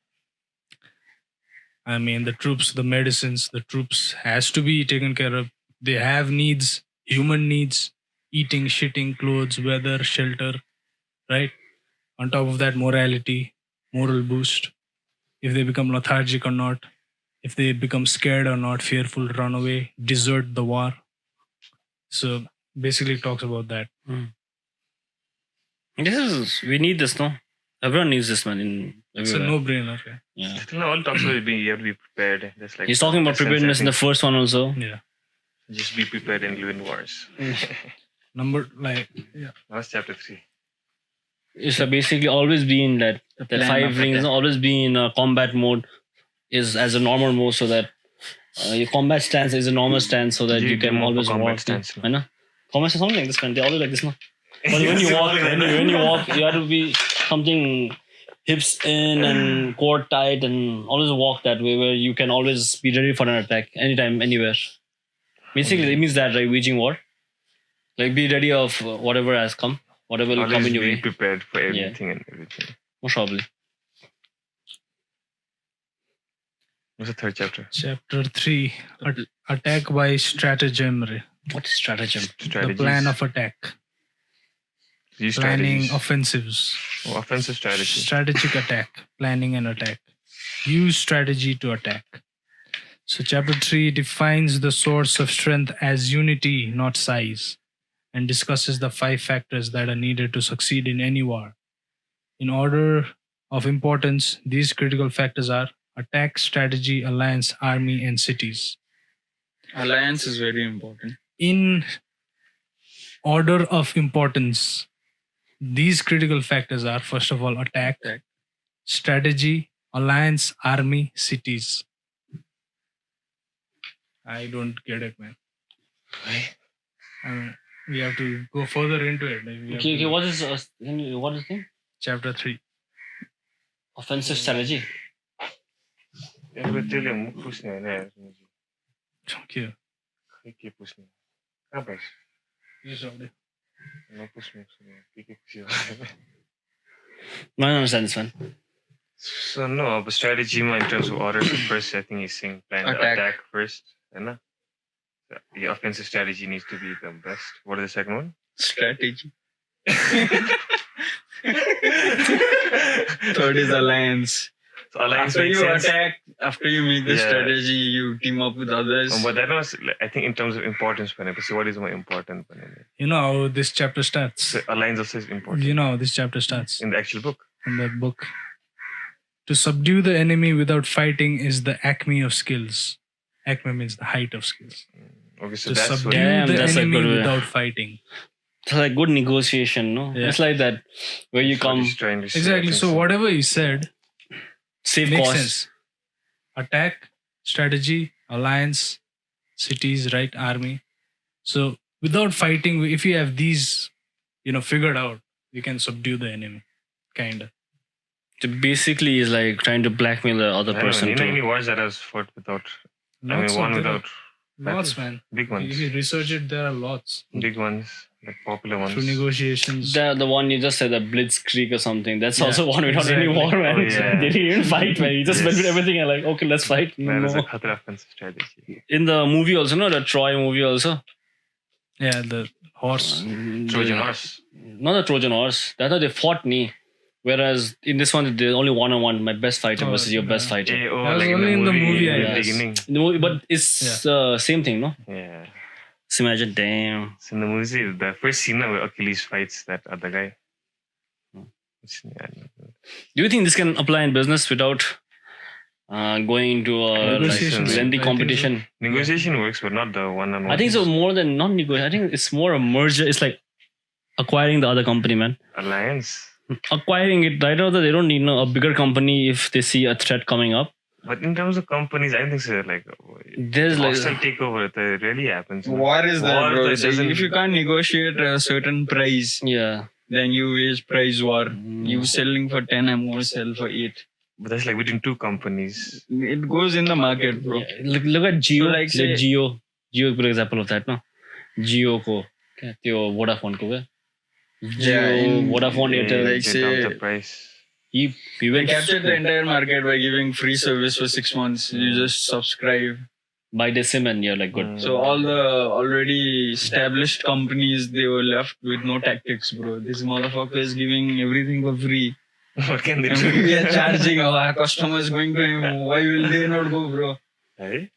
I mean, the troops, the medicines, the troops has to be taken care of. They have needs, human needs, eating, shitting, clothes, weather, shelter, right? On top of that, morality, moral boost. If they become lethargic or not, if they become scared or not, fearful, run away, desert the war. So basically, it talks about that. we need this, no? Everyone needs this, man. It's a Everywhere. no-brainer. Okay? Yeah. No, all talks about you have to be prepared. That's like He's talking about essence, preparedness I in the think. first one also. Yeah. Just be prepared and live in wars. That's chapter 3. It's like basically always be in that plan 5 of rings, attack. always be in a combat mode is as a normal mode so that your combat stance is a normal stance so that you can do always combat walk. stance, I know. Combat stance something like this, man. They always like this, no? But when you walk, when you walk, you have to be something hips in and core tight and always walk that way where you can always be ready for an attack anytime, anywhere. Basically, it means that, right? Waging war. Like be ready of whatever has come, whatever will come Always in your be way. prepared for everything and everything. Most probably. What's the third chapter? Chapter 3, Attack by Stratagem. What is stratagem? The Strategies. plan of attack. Use Planning strategies. offensives. Offensive strategy. Strategic attack. Planning and attack. Use strategy to attack. So chapter 3 defines the source of strength as unity, not size, and discusses the 5 factors that are needed to succeed in any war. In order of importance, these critical factors are attack, strategy, alliance, army, and cities. Alliance is very important. In order of importance, these critical factors are, first of all, attack, strategy, alliance, army, cities. I don't get it, man. I mean, we have to go further into it. Like, we have Okay, to- what is the thing? Chapter 3. Offensive strategy. Я бы ты ли мог пусть не, не. Okay. Какие пусть не. Абас. Yes, already. No пусть не. Какие пусть не. I don't understand this one. So no, but strategy in terms of order. First, I think he's saying plan the Attack. attack first. And the offensive strategy needs to be the best. What is the second one? Strategy. Third is alliance. So alliance After makes you sense. attack, after you make the Yeah. strategy, you team up with others. But that was, I think, in terms of importance. So what is more important? You know how this chapter starts? So alliance also is important You know how this chapter starts in the actual book. in that book. To subdue the enemy without fighting is the acme of skills. Acme means the height of skills. Okay, so To that's subdue what. Damn, the that's a enemy good way. without fighting. It's like good negotiation, no? Yeah. It's like that where you that's what come he's trying to say, I Exactly. think So whatever he said save makes costs. sense. Attack, strategy, alliance, cities, right? Army. So without fighting, if you have these, figured out, you can subdue the enemy. Kinda. So basically, is like trying to blackmail the other I don't know, person you know any too. wars that has fought without? Lots one of them. without Lots, man. big ones. If you research it, there are lots. Big ones, like popular ones. Through negotiations. The one you just said, the Blitzkrieg or something. That's Yeah, also one without any exactly. war, man. Oh, yeah. They didn't even fight, man. He just went with Yes. everything and like, okay, let's fight. That is a No. Khatra offensive strategy. In the movie also, no, the Troy movie also. Yeah, the horse. Trojan horse. Not the Trojan horse. That's how they fought me. Whereas in this one, there's only one-on-one. My best fighter Oh, versus your best yeah. fighter. That That was only in the movie, I in the guess. beginning. In the movie, but it's same thing, no? Yeah. So imagine, damn. So in the movie, the first scene where Achilles fights that other guy. Yeah, Do you think this can apply in business without going into a Negotiations. lengthy I think so. competition? negotiation works, but not the one-on-one. I think so. More than not negotiation. I think it's more a merger. It's like acquiring the other company, man. Alliance. Acquiring it right out there, they don't need a bigger company if they see a threat coming up. But in terms of companies, I don't think so. Like, There's like hostile takeover, that really happens. War is that, War bro. that It's like, doesn't- if you can't negotiate a certain price, yeah. then you wage price war. You selling for 10, I'm going to sell for 8. But that's like between two companies. It goes in the market, bro. Look at Jio. So, like, say- Jio a good example of that, no? Jio ko क्या त्यो Vodafone को क्या? Yeah, Jio, in- Vodafone, They- Airtel. like, they say- dump the price. He They went captured the entire market by giving free service for 6 months. You just subscribe. buy the SIM and you're like good. So all the already established companies, they were left with no tactics, bro. This motherfucker is giving everything for free. What can they And do? we are charging our customers going to him. Why will they not go, bro? Hey?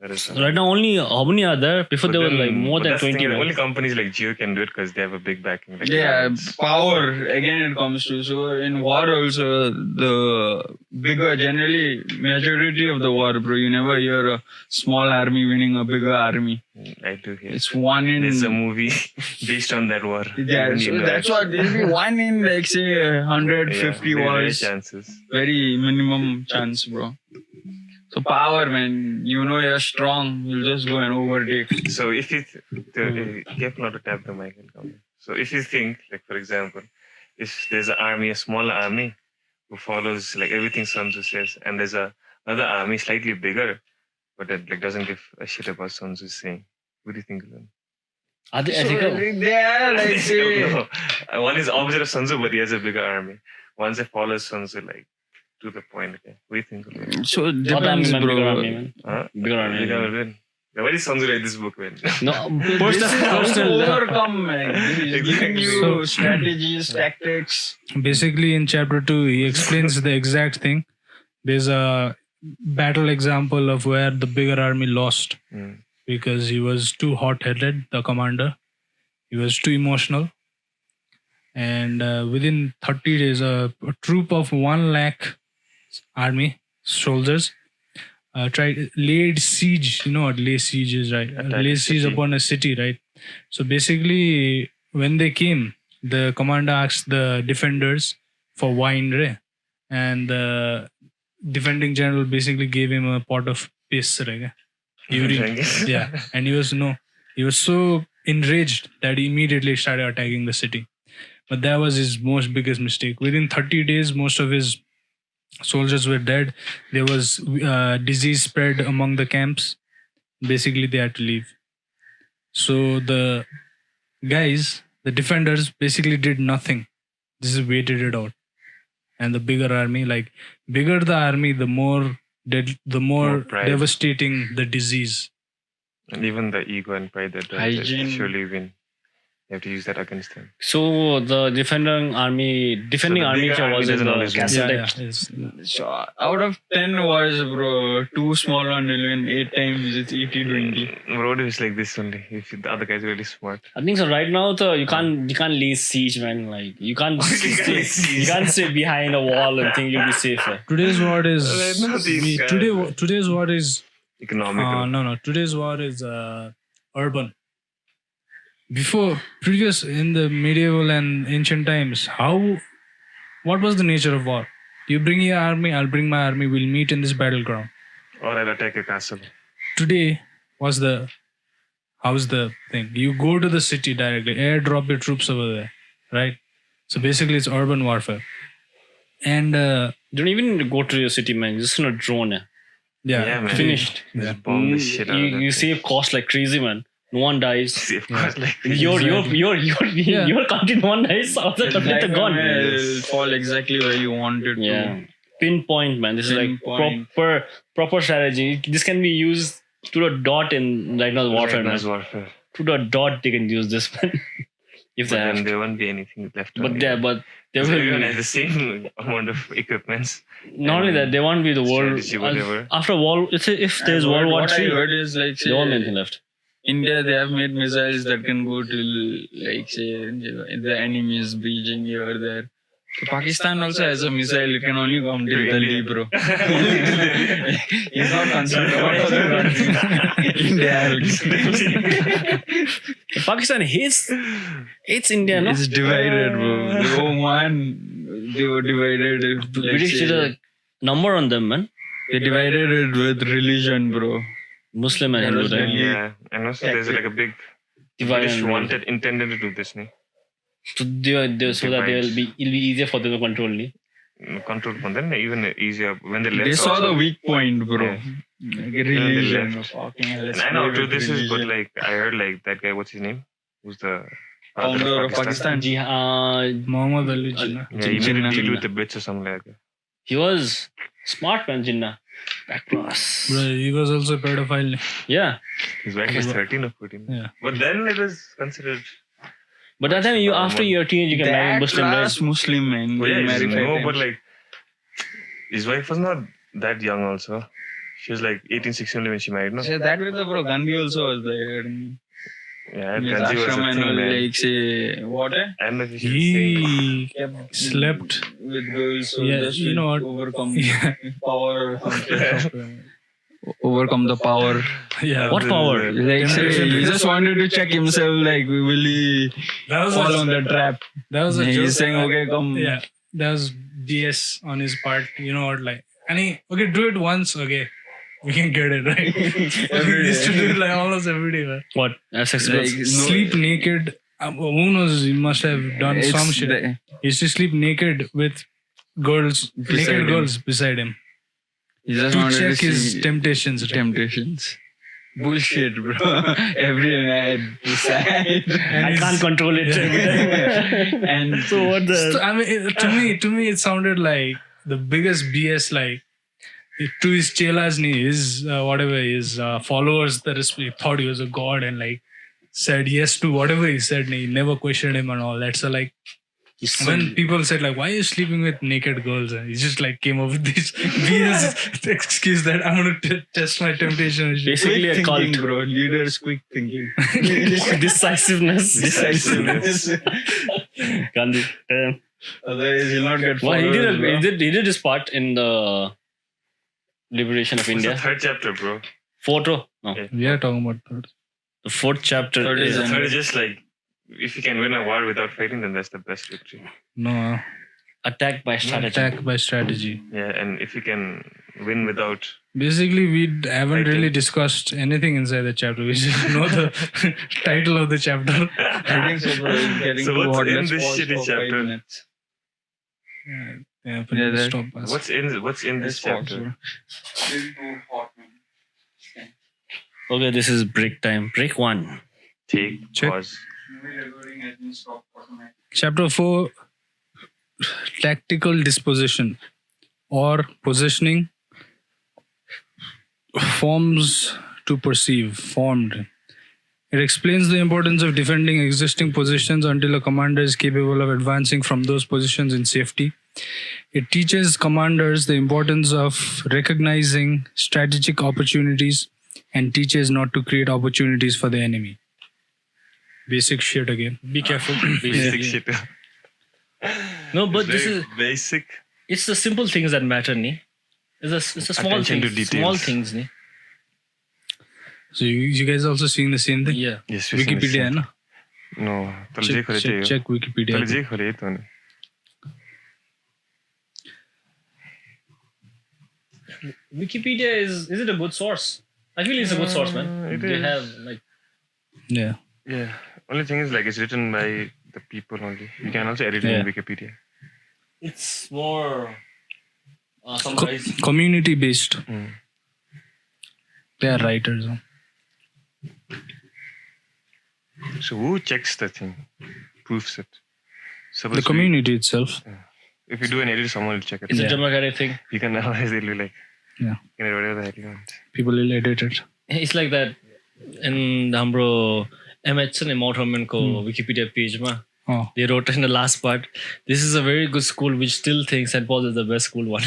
That is So right now, only how many are there? Before But there were then- like more but than that's the 20. thing, right? only companies like Jio can do it because they have a big backing. Like Yeah, Reliance. power again it comes to. So in war also, the bigger generally majority of the war, bro. You never hear a small army winning a bigger army. I do hear. It's one in. There's a movie based on that war. Yeah, Even so in that's what there'll be one in like say 150 very rare wars. chances. Very minimum chance, bro. So power, man. You know you're strong. You'll just go and overtake. So if you careful not to tap the mic and come. So if you think, like for example, if there's an army, a smaller army who follows like everything Sun Tzu says, and there's another army slightly bigger, but that like doesn't give a shit about Sun Tzu's saying, what do you think, Glenn? Are they So ethical? they are like say. No. One is opposite of Sun Tzu, but he has a bigger army. One's a follows Sun Tzu like to the point. Okay, what do you think, Glenn? So it What army, depends, man? Bigger bro. army, man. Huh? Bigger army. Bigger will win. Yeah, why did Sun Tzu write this book, man? No, This personal, is how to personal. overcome, man. He's giving you So- strategies, tactics. Basically, in chapter 2, he explains the exact thing. There's a battle example of where the bigger army lost Mm. because he was too hot-headed, the commander. He was too emotional. And within 30 days, a troop of 1 lakh army soldiers laid siege. You know what lay siege is, right? Attack Lay a siege city. upon a city, right? So basically, when they came, the commander asked the defenders for wine, right? And the defending general basically gave him a pot of piss, right? Urine. Yeah, and he was so enraged that he immediately started attacking the city. But that was his most biggest mistake. Within 30 days, most of his soldiers were dead. There was disease spread among the camps. Basically, they had to leave. So the guys, the defenders, basically did nothing. This is waited it out. And the bigger army, like bigger the army, the more More pride. devastating the disease. And even the ego and pride that Hygiene. surely win. You have to use that against them. So the defending army the was bigger in army the doesn't always win. castle Yeah, type. it's- So out of 10 wars, bro, 2 small one will win 8 times. It's 80-20. Road is like this only. If the other guy's really smart. I think so. Right now, you can't lay siege, man. Like you can't stay behind a wall and think you'll be safer. Today's war is No, these guys. today's war is Economical. no. Today's war is urban. Previous in the medieval and ancient times, what was the nature of war? You bring your army, I'll bring my army. We'll meet in this battleground. Or I'll attack a castle. Today, how's the thing? You go to the city directly, airdrop your troops over there, right? So basically, it's urban warfare. And You don't even need to go to your city, man. Just on a drone. Yeah, man. Finished. Just bomb the shit out of that You thing. save cost like crazy, man. No one dies. Save cost like Your country, no one dies. Outside country, they're gone. It'll fall exactly where you want it Yeah. to. Pinpoint, man. This is Pinpoint. like proper strategy. This can be used to the dot in right now warfare, man. Mass warfare. To the dot, they can use this, man. If But they have. then there won't be anything left. But on there So will everyone be. has the same amount of equipments. Not only that, they won't be the world. Strategy, whatever. After if there's World War What I III, heard is like, there won't be say, anything left. India, they have made missiles that can go to, like, say, the enemy is breaching here or there. So Pakistan also has a missile. It can only come till Delhi, bro. He's not concerned about other countries. India. Pakistan hates India, no? It's divided, bro. They were divided. If, like, British did say, a number on them, man. they divided it with religion, bro. Muslim and That Hindu, was right? Delhi. Yeah, and also there's like a big Divide British and rule. intended to do this, ne? So so that it'll be easier for them to control me. Control one, then even easier when they left. They saw also. the weak point, bro. Yeah. Like, they religion. left. Fucking hell, let's And I know play too. with This is but religion. like I heard like that guy. What's his name? Who's the Founder of Pakistan. Muhammad Ali Jinnah. Yeah, he made a Jinnah. deal with the Brits or something like that. He was smart, man, Jinnah. Back class. Bro, he was also a pedophile. Yeah. His wife was 13 or 14. Yeah. But then it was considered. But that time, after you're a teenage, you can marry a That Muslim, right? class Muslim man. Well, will yeah, marry no, five but times. like his wife was not that young. Also, she was like 18, 16 only when she married. No, Say that with the bro. Gandhi also was there. yeah, In his Ganji was a ashram and thing, all, man. like say what? I don't know if you should say. He Kept slept. with girls. So Yeah, just you know what? overcome Yeah. power. Or something. Overcome the power. Yeah. What power? Like say, he just wanted to check himself. Like will he That was fall a, on the trap? that was a He's joke. saying, okay, come. Yeah, that was BS on his part. You know what? Like, okay, do it once. Okay, we can get it right. Every He used to day. do it like almost every day. Man. What? Sex Like, girls? no- Sleep naked. Who knows? He must have done It's some shit. the- He used to sleep naked with girls, Beside naked him. girls beside him He just to wanted check to his see temptations. Right? temptations. Bullshit, bro. Every night decide. I can't control it. And So what So, the? I mean, to me, it sounded like the biggest BS. Like to his chelas, his whatever his followers, that thought he was a god and like said yes to whatever he said. He never questioned him and all that. So like when people said like, why are you sleeping with naked girls? And he just like came up with this BS excuse that I'm gonna test my temptation. and shit. Basically quick a cult. thinking, bro. Leaders quick thinking. Decisiveness. Decisiveness. Gandhi. Otherwise, you'll not get Well, followers, bro. he did his part in the liberation of It's the India. third chapter, bro. Photo. No. Yeah. We are talking about third. The fourth chapter Third is is The third is just like if you can win a war without fighting, then that's the best victory. No, attack by strategy. attack by strategy. Yeah, and if you can win without Basically, we haven't Fighting. really discussed anything inside the chapter. We just know the title of the chapter. I think so, bro. Getting So too what's hot. in Let's this pause shitty for 5 chapter? minutes. Yeah, Yeah, that- stop us. what's in Let's this pause, chapter. bro. Getting too hot, man. Okay, this is break time. Break one. Take Check. pause. Movie recording has been stopped automatically. Chapter 4, Tactical Disposition or Positioning. Forms to perceive, formed. It explains the importance of defending existing positions until a commander is capable of advancing from those positions in safety. It teaches commanders the importance of recognizing strategic opportunities and teaches not to create opportunities for the enemy. Basic shit again. Be careful. Basic shit. No, but It's this very is basic. it's the simple things that matter, ni. It's a small Attention to things. details. Small things, ni. So you guys also seeing the same thing? Yeah. Yes, we're seeing the Wikipedia, same. na? No, तले जे खरे चाहिए. Check Wikipedia. तले जे खरे तो नहीं. Wikipedia is it a good source? I feel it's a good source, man. It They is. have like Yeah. Yeah. Only thing is like it's written by the people only. You can also edit it in Yeah. Wikipedia. it's more summarized. Community based. Mm. They are writers. Huh? So who checks the thing? Proofs it. Suppose The community itself. if you do an edit, someone will check it. It's Yeah. a democratic thing. You can analyze it. You'll be like, Yeah. you can edit whatever the hell you want. People will edit it. It's like that in हाम्रो MH and Motorman ko Wikipedia page ma. Oh. They wrote in the last part, this is a very good school which still thinks St. Paul is the best school. They wrote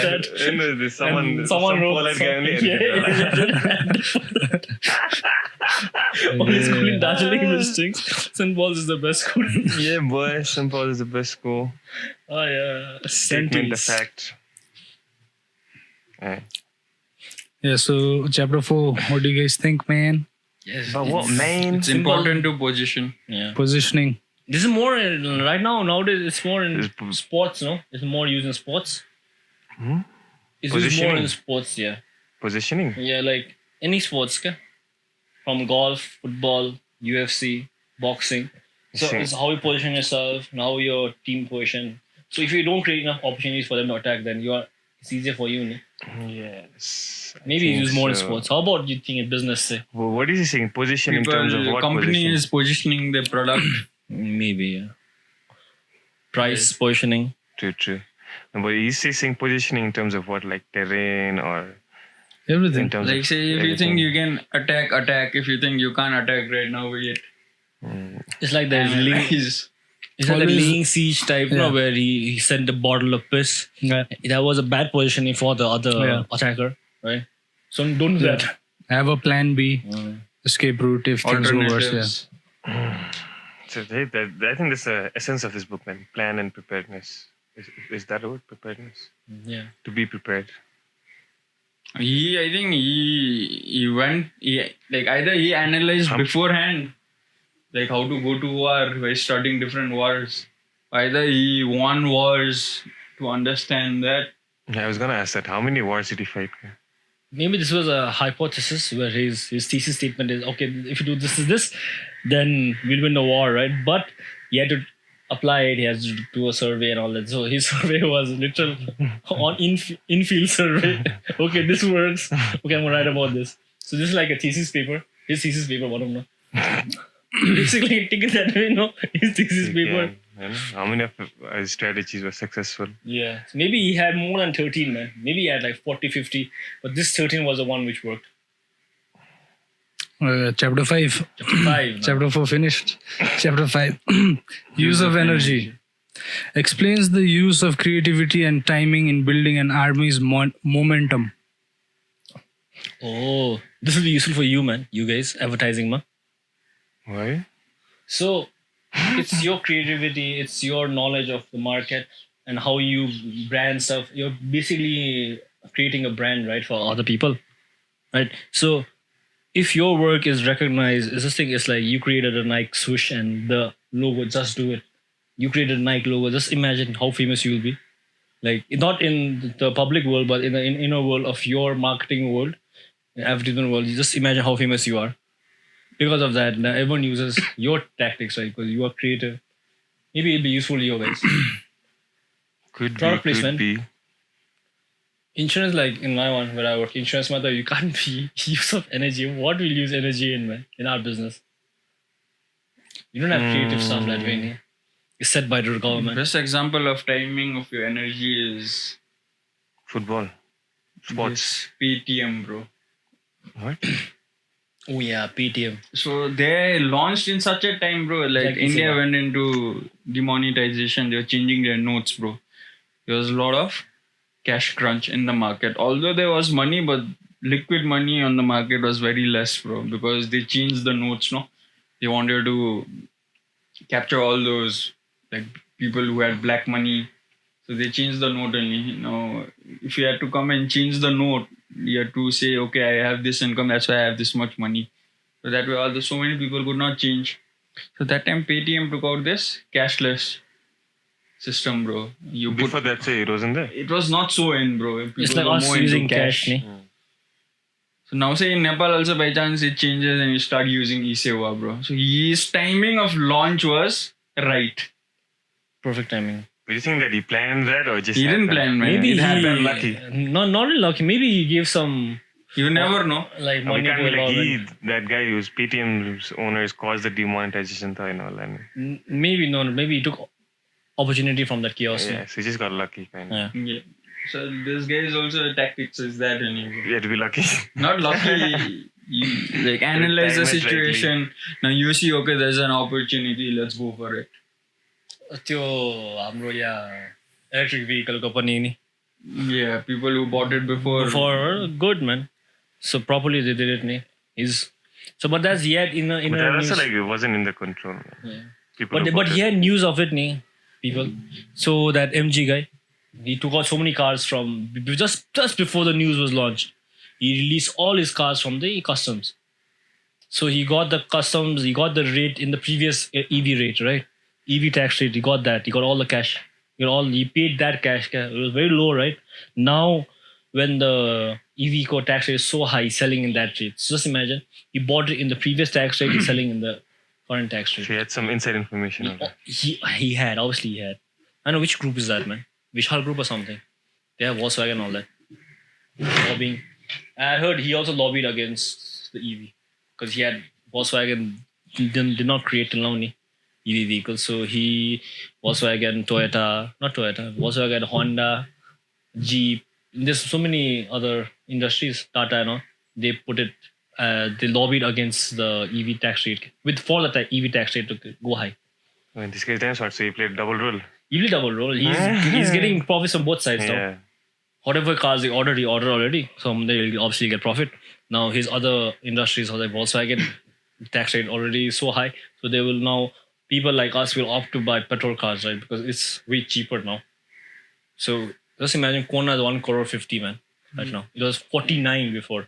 that. You know, there's someone Someone wrote polite guy only yeah, edited it. Only school in Darjeeling which thinks St. Paul's is the best school. Yeah, boy, St. Paul is the best school. Oh yeah. Statement, the Sentence. fact. Yeah. Yeah, so chapter 4, what do you guys think, man? Yes. But what, it's- man? It's important to position. Yeah. Positioning. This is more right now. Nowadays, it's more in It's- sports. No, it's more used in sports. Hmm? It's used more Positioning. in sports. Yeah, Positioning. yeah, like any sports, ka? From golf, football, UFC, boxing. So See. it's how you position yourself, how your team position. So if you don't create enough opportunities for them to attack, then it's easier for you. No? Yes. I Maybe think use more in so. sports. How about you think in business? Say Well, what is he saying? Position in People, terms of what company position? is positioning their product. maybe yeah. Price positioning. True. No, but he's saying positioning in terms of what, like terrain or Everything. in terms Like of say, if you everything? think you can attack. If you think you can't attack right now, wait. Mm. It's like that. Analyze. It's like a Always- laying siege type, Yeah. where he sent a bottle of piss. Yeah. That was a bad positioning for the other Yeah. attacker, right? So don't do that. Have a plan B, escape route if things go worse. Yeah. Alternatives. So I think that's the essence of this book, man. Plan and preparedness. Is that a word? Preparedness? Yeah. To be prepared. I think he went. Like either he analyzed beforehand, like how to go to war by starting different wars. Either he won wars to understand that. Yeah, I was gonna ask that. How many wars did he fight? Maybe this was a hypothesis where his thesis statement is, okay, if you do this, then we'll win the war, right? But he had to apply it. He has to do a survey and all that. So his survey was literal on infield survey. Okay, this works. Okay, I'm gonna write about this. So this is like a thesis paper. His thesis paper, what am I? Basically, take it that way, no? His thesis paper. Yeah, how many of his strategies were successful? Yeah. So maybe he had more than 13, man. Maybe he had like 40, 50. But this 13 was the one which worked. Chapter 5. Chapter 5. man. Chapter 4 finished. Chapter 5. Use of energy. Explains the use of creativity and timing in building an army's momentum. Oh, this will be useful for you, man. You guys, advertising, man. Why? So, it's your creativity, it's your knowledge of the market and how you brand stuff. You're basically creating a brand, right, for other people, right? So, if your work is recognized, this thing is like you created a Nike swoosh and the logo, just do it. You created a Nike logo, just imagine how famous you will be. Like, not in the public world, but in the inner world of your marketing world, advertisement world, you just imagine how famous you are. Because of that, now everyone uses your tactics, right? Because you are creative. Maybe it'll be useful to you guys. Could Product be. placement. Could be. Insurance, like in my one where I work, insurance matter, you can't be use of energy. What will use energy in, man, in our business? You don't have creative stuff that way. Nee. It's set by the government. Best example of timing of your energy is Football. Sports. this PTM, bro. What? Oh yeah, PTM. So they launched in such a time, bro. Like Exactly, India same. went into demonetization. They were changing their notes, bro. There was a lot of cash crunch in the market. Although there was money, but liquid money on the market was very less, bro, because they changed the notes. No, they wanted to capture all those like people who had black money. So they changed the note only. If you had to come and change the note, you had to say, okay, I have this income, that's why I have this much money. So that way, so many people could not change. So that time, Paytm took out this cashless system, bro. Before that, say it wasn't there. It was not so in, bro. People It's like were us more into using cash. ne? So now, say in Nepal also by chance it changes and you start using e-Sewa, bro. So his timing of launch was right. Perfect timing. Do you think that he planned that or just He didn't happened? plan, man. Maybe it he happened. lucky. Not really lucky. Maybe he gave some You never know. like We money can't to be like government. that guy who's PTM's owners caused the demonetization and all. And Maybe no. Maybe he took opportunity from that chaos. ne? yeah, so he just got lucky, kind of. Yeah. Yeah. So this guy is also tactics is that anyway. You had to be lucky. Not lucky. You like analyze the Time it situation. Now you see, okay, there's an opportunity. Let's go for it. त्यो हाम्रो यहाँ electric vehicle को पनि नि Yeah, people who bought it before. for good man. So properly they did it ni. Is so but that's yet in But a that news. also like it wasn't in the control. Yeah. People who But bought he it. had news of it ni people. So that MG guy, he took out so many cars from just before the news was launched. He released all his cars from the customs. So he got the customs, he got the rate in the previous EV rate, right? EV tax rate, he got that. He got all the cash. He paid that cash. It was very low, right? Now, when the EV tax rate is so high, he's selling in that rate. So just imagine, he bought it in the previous tax rate, he's selling in the current tax rate. She had some inside information on that. He had, obviously he had. I know which group is that, man. Vishal group or something. They have Volkswagen and all that. Lobbying. I heard he also lobbied against the EV because he had Volkswagen did not create till now EV vehicles. So he Volkswagen, Volkswagen, Honda, Jeep. There's so many other industries, Tata and all. They put it. They lobbied against the EV tax rate for the EV tax rate to go high. When this guy damn smart, so he played double role. He did double roll. He's getting profits on both sides now. Yeah. Whatever cars he ordered already. So they'll obviously get profit. Now his other industries, like Volkswagen, tax rate already so high. So they will now, people like us will opt to buy petrol cars, right? Because it's way cheaper now. So just imagine Kona is 1 crore 50, man, right now. It was 49 before.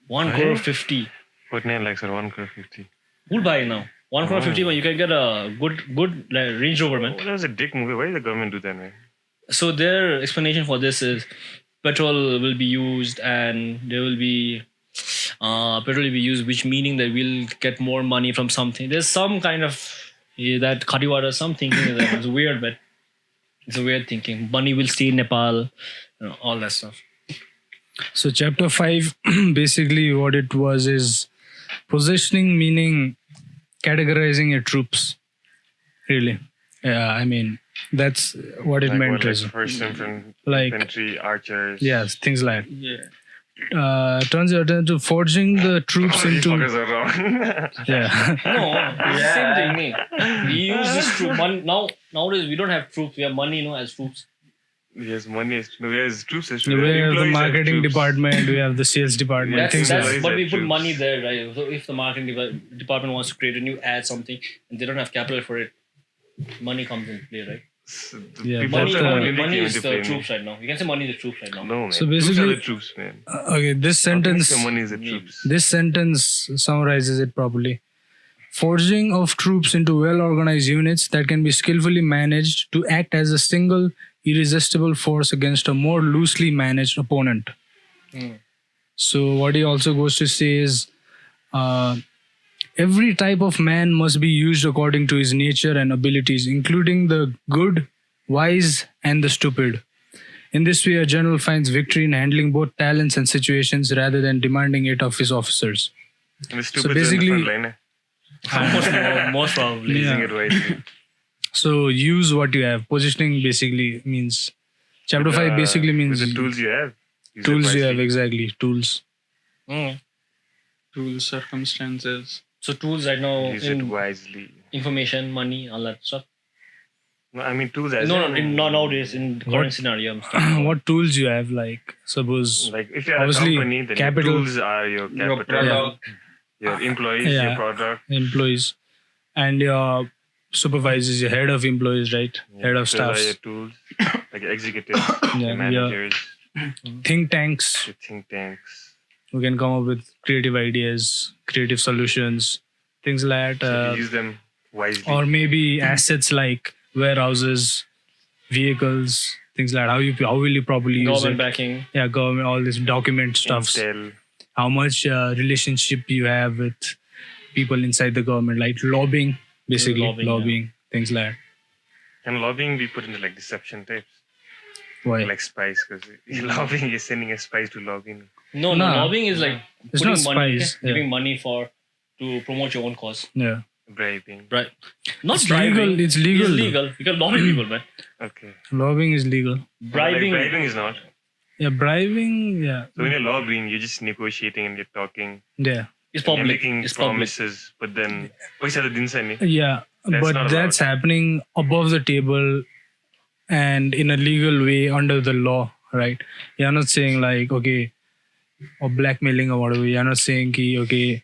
1 crore 50. 49 lakhs or 1 crore 50. Who'll buy it now? 1 crore 50, man. You can get a good Range Rover, man. That was a dick movie. Why did the government do that, man? So their explanation for this is petrol will be used and there will be petrol will be used, which meaning that we'll get more money from something. There's some kind of that Khadiwada, some thinking that it's weird, but it's a weird thinking. Money will stay in Nepal, all that stuff. So chapter 5, basically what it was is positioning, meaning categorizing your troops. Really. Yeah, I mean, that's what it Like meant. what, like as- first Like- infantry, archers. Yes, things like Yeah. turns out into forging the troops You into fuckers are wrong. yeah. No, it's the same thing. Me. We use this troop. Nowadays, we don't have troops. We have money, as troops. Yes, money is troops. We have the marketing department, we have the sales department, Yeah, things like that's- that. But we put troops. money there, right? So if the marketing department wants to create a new ad, something, and they don't have capital for it, money comes into play, right? Yeah, People but, Money, after money, Olympic money came is into the play, troops right now. You can say money is the troops right now. No, man. So Troops are basically- the troops, man. Okay, this sentence The money is the troops. this sentence summarizes it properly. Forging of troops into well-organized units that can be skillfully managed to act as a single irresistible force against a more loosely managed opponent. So what he also goes to say is every type of man must be used according to his nature and abilities, including the good, wise, and the stupid. In this way, a general finds victory in handling both talents and situations rather than demanding it of his officers. And the stupid basically- in the front line, Most probably. Yeah. using it wisely. So use what you have. Positioning basically means chapter 5 basically means with the tools you have. use it tools you have, wisely. exactly, tools. Mm. Tools, circumstances. So tools right now Use it in wisely. information, money, all that stuff. No, I mean tools as No, in, not nowadays in the current scenario. I'm talking about. What tools you have? Like suppose like if you're a obviously company, then capital- your tools are your Your capital, product. your employees, Yeah. your product. employees, and your supervisors, your head of employees, right? Head of Those are your staffs, tools, like your executives, Yeah, your yeah. managers, think tanks your think tanks. who can come up with creative ideas, creative solutions, things like So that. you use them wisely. Or maybe assets like warehouses, vehicles, things like that. How will you probably use Government it? backing. Yeah, government, all this document stuffs. Intel. How much relationship you have with people inside the government, like lobbying, basically Lobbying, things like that. And lobbying we put into like deception types, Why? like spies, because lobbying is sending a spies to lobbying. No, Nah. lobbying is like It's putting not money, spies, yeah. giving money to promote your own cause. Yeah, Bribing. Right. Not it's bribing. legal. It's legal. It's legal. You can lobby people, man. Okay. Lobbying is legal. Bribing. Like, bribing is not. Yeah, bribing. Yeah, So when you're lobbying, you're just negotiating and you're talking. yeah, It's And you're public. making It's public. promises, but then what's the insane? yeah. That's but not that's happening above the table and in a legal way under the law, right? You're not saying like okay, or blackmailing or whatever. You're not saying ki, okay,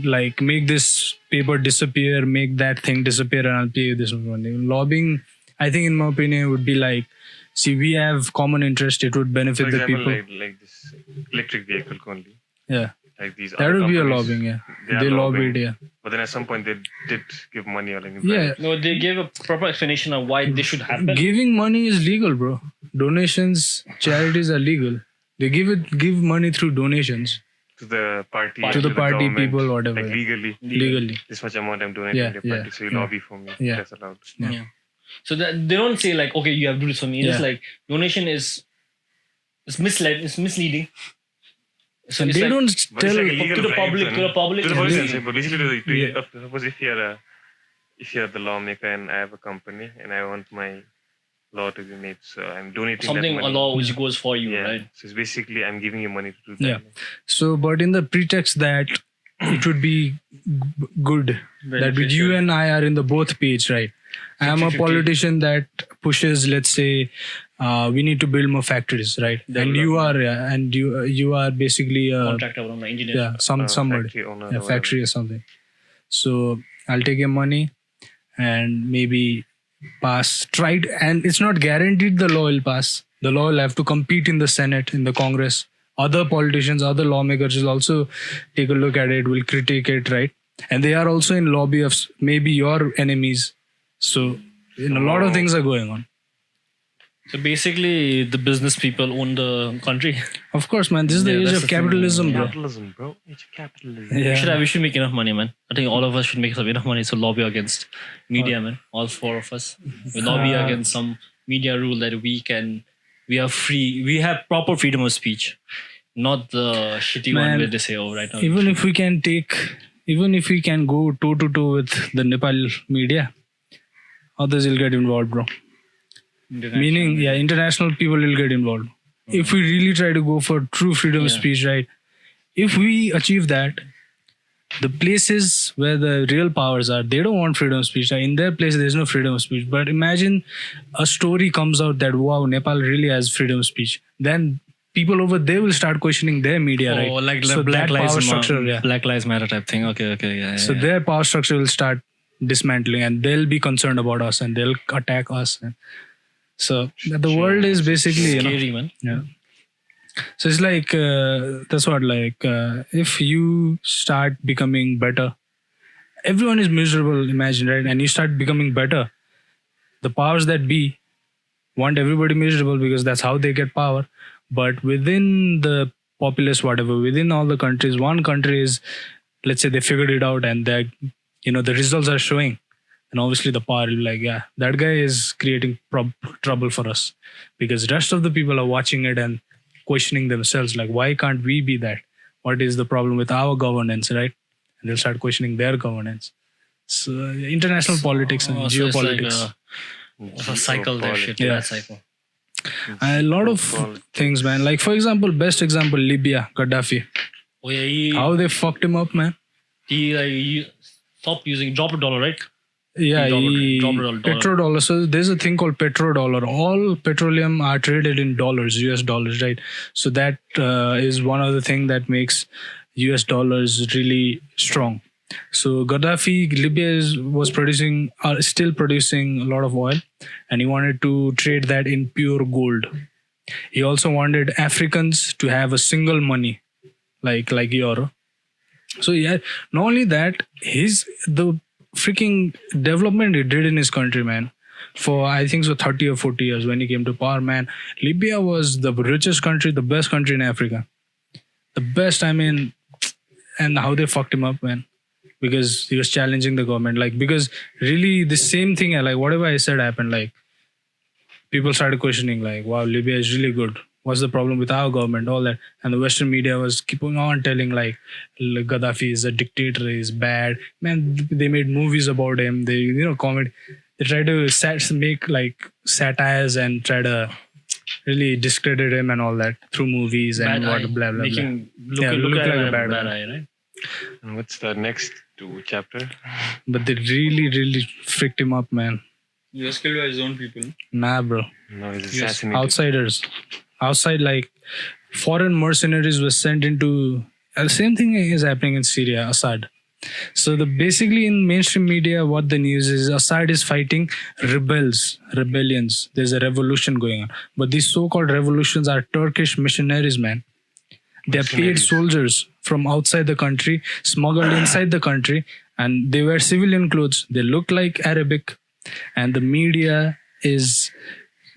like make this paper disappear, make that thing disappear, and I'll pay you this money. Lobbying, I think, in my opinion, would be like, see, we have common interest. It would For benefit the example, people. like this electric vehicle only. Yeah, Like these that other would be a companies, lobbying. Yeah, are they lobbied. lobbying, Yeah, But then at some point they did give money or like yeah. No, they gave a proper explanation of why this should happen. Giving money is legal, bro. Donations, charities are legal. They give money through donations to the party, to the party, government, people, whatever. like legally. this much amount I'm donating Yeah, to the party, yeah, so you yeah. lobby for me. Yeah. That's allowed. Yeah. So that they don't say like, okay, you have to do this for me. It's Yeah. like donation is misled. It's misleading. So And it's they like, don't But it's tell. like a legal to the bribe public, then. to the public, To the it's public, legal. but basically, Yeah. suppose if you're the lawmaker and I have a company and I want my law to be made, so I'm donating something that a money. law which goes for you, Yeah. right? So it's basically I'm giving you money to do that. Yeah. So, but in the pretext that it would be good that with you and I are in the both page, right? I am a 50-50. politician that pushes, let's say, we need to build more factories, right? And you are, and you are basically, Contractor from the engineer. yeah, somebody, Factory owner or yeah, whatever. factory or something. So I'll take your money and maybe and it's not guaranteed the law will pass. The law will have to compete in the Senate, in the Congress. Other politicians, other lawmakers will also take a look at it, will critique it, right? And they are also in lobby of maybe your enemies. So a lot of things are going on. So basically, the business people own the country. Of course, man. This is the Yeah, age that's of the thing. capitalism, bro. Capitalism, bro. It's capitalism. Yeah. We should make enough money, man. I think all of us should make enough money to lobby against media, man. All four of us. We lobby against some media rule that we are free. We have proper freedom of speech, not the shitty one Man, where they say, "Oh, right now." Even if we can go toe to toe with the Nepal media, others will get involved, bro. Meaning, yeah, international people will get involved. If we really try to go for true freedom of Yeah. speech, right? If we achieve that, the places where the real powers are, they don't want freedom of speech. In their place, there's no freedom of speech. But imagine a story comes out that, wow, Nepal really has freedom of speech. Then people over there will start questioning their media, right? Oh, like So Black that Lives power structure, yeah. Black Lives Matter type thing. Okay, yeah. So yeah. their power structure will start dismantling and they'll be concerned about us and they'll attack us. So the world is basically, Scary, man. yeah. So it's like, that's what, like, if you start becoming better, everyone is miserable, imagine, right? And you start becoming better. The powers that be want everybody miserable because that's how they get power. But within the populace, whatever, within all the countries, one country is, let's say they figured it out and they, the results are showing. And obviously the power will be like, yeah, that guy is creating trouble for us because the rest of the people are watching it and questioning themselves, like, why can't we be that? What is the problem with our governance, right? And they'll start questioning their governance. So international politics and So it's geopolitics. like a cycle there, shit. Yeah. That cycle. A lot of things, man. Like, for example, best example, Libya, Gaddafi. Oh yeah, he How they fucked him up, man. he stopped using $1, right? Yeah, Dollar. petrodollar. So there's a thing called petrodollar. All petroleum are traded in dollars, US dollars, right? So that is one of the thing that makes US dollars really strong. So Gaddafi, was producing, still producing a lot of oil, and he wanted to trade that in pure gold. He also wanted Africans to have a single money, like euro. So yeah, not only that, the freaking development he did in his country, man. For I think so 30 or 40 years when he came to power, man. Libya was the richest country, the best country in Africa. The best, I mean, and how they fucked him up, man. Because he was challenging the government. Like, because really the same thing, like whatever I said happened, like people started questioning, like, wow, Libya is really good. What's the problem with our government? All that. And the Western media was keeping on telling, like, Gaddafi is a dictator, he's bad. Man, they made movies about him. They, comedy. They try to make like satires and try to really discredit him and all that through movies and Bad what eye. blah blah Make blah. him Yeah, look look like like a a bad bad eye. eye, right? And what's the next chapter? But they really freaked him up, man. He was killed by his own people. Nah, bro. No, he's Yes, assassinated. outsiders. Outside, like foreign mercenaries were sent into. The same thing is happening in Syria, Assad. So basically in mainstream media, what the news is, Assad is fighting rebellions. There's a revolution going on. But these so-called revolutions are Turkish missionaries, man. They're paid Mercenaries. soldiers from outside the country, smuggled inside the country, and they wear civilian clothes. They look like Arabic, and the media is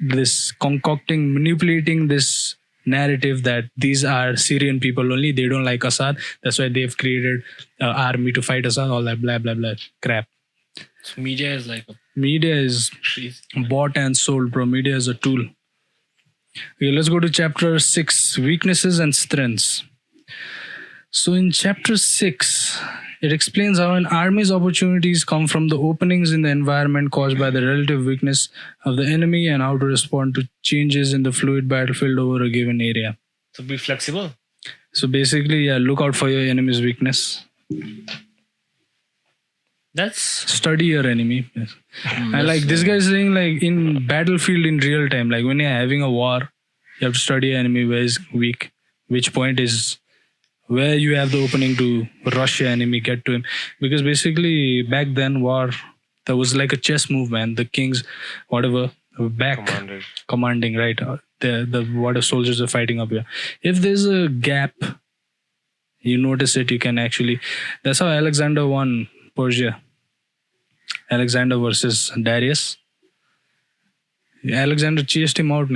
this concocting, manipulating this narrative that these are Syrian people only. They don't like Assad. That's why they've created an army to fight Assad. All that blah blah blah crap. So media is like a Media is bought and sold, bro. Media is a tool. Okay, let's go to chapter 6, weaknesses and strengths. So in chapter 6, it explains how an army's opportunities come from the openings in the environment caused by the relative weakness of the enemy and how to respond to changes in the fluid battlefield over a given area. to be flexible. So basically, yeah, look out for your enemy's weakness. That's Study your enemy. Yes. And like this guy is saying, like in battlefield in real time, like when you're having a war, you have to study your enemy where is weak, which point is where you have the opening to rush your enemy, get to him. Because basically back then war, there was like a chess move, man. The kings, whatever, back Commander. commanding, right? The what the soldiers are fighting up here. If there's a gap, you notice it. You can actually. That's how Alexander won Persia. Alexander versus Darius. Alexander chased him out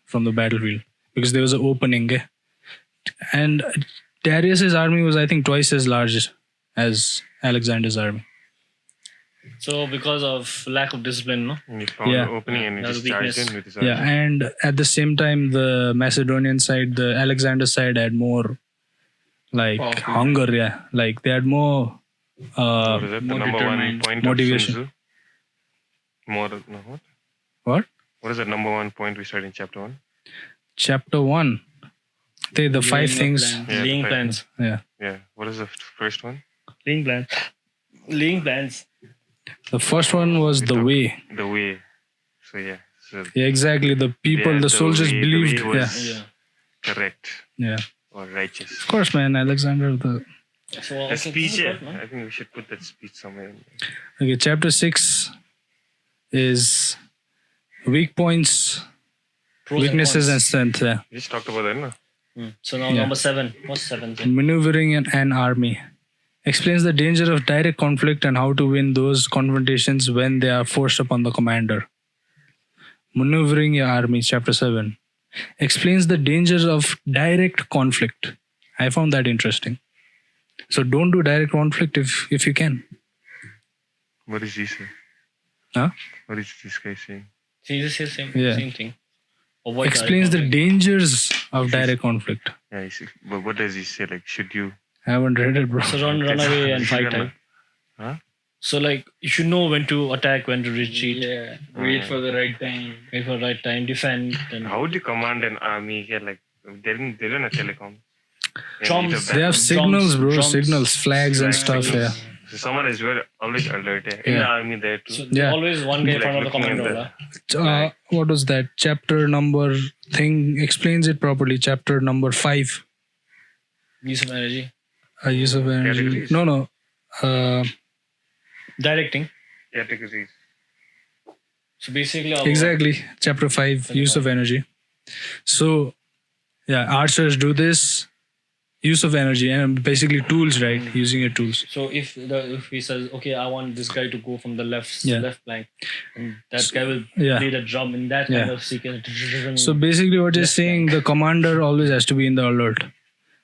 from the battlefield because there was an opening. And Darius's army was, I think, twice as large as Alexander's army. so because of lack of discipline, no? And he found Yeah. the opening and he That was just charged weakness. in with his Yeah, army. and at the same time, the Macedonian side, the Alexander side had more like Powerful. hunger. Yeah, like they had more. What is it? The more number one determined. point Motivation. of Sun Tzu? More, no, what? What? What is the number one point we studied in chapter 1? Chapter 1. The five Laying a things. plan. Yeah, Laying the plans. Yeah. Yeah. What is the first one? Laying plans. Laying plans. The first one was the way. The way. So yeah. So Yeah, exactly. The people, yeah, the soldiers way, believed. The way Yeah. was Yeah. correct Yeah. or righteous. Of course, man. Alexander. So The okay, speech, good, yeah. man. I think we should put that speech somewhere. Okay, chapter 6 is weak points, Pros weaknesses, and cons. strength. Yeah. We just talked about that, no? So now Yeah. number 7. What's 7? Maneuvering an army explains the danger of direct conflict and how to win those confrontations when they are forced upon the commander. Maneuvering your army, chapter 7, explains the dangers of direct conflict. I found that interesting. So don't do direct conflict if you can. What does he say? Huh? What is this guy saying? See, this is same, Yeah. same thing. Avoid Explains the direct dangers of direct conflict. Yeah, but what does he say? Like, should you? I haven't read it, bro. conflict. So run away and fight type. Huh? So like you should know when to attack, when to retreat, Yeah. Wait for the right time. wait for the right time, defend. And How would you command an army here? Like, they don't have telecom. Drums. They have signals, bro. drums. Signals, flags and stuff. Yeah. So someone is very always alert. In the Yeah. army there too. So there's Yeah. always one guy in Like front of the looking at commander. the- lah. What was that? Chapter number thing explains it properly. Chapter number 5. Use of energy. Use of energy. Categories. No. Directing. Categories. So basically, Exactly. Chapter 5. Use of energy. So, yeah, archers do this. Use of energy and basically tools, right? Using your tools. So if he says, okay, I want this guy to go from the left flank, and that guy will Yeah. play the drum in that kind of sequence. So basically, what you're saying, the commander always has to be in the alert,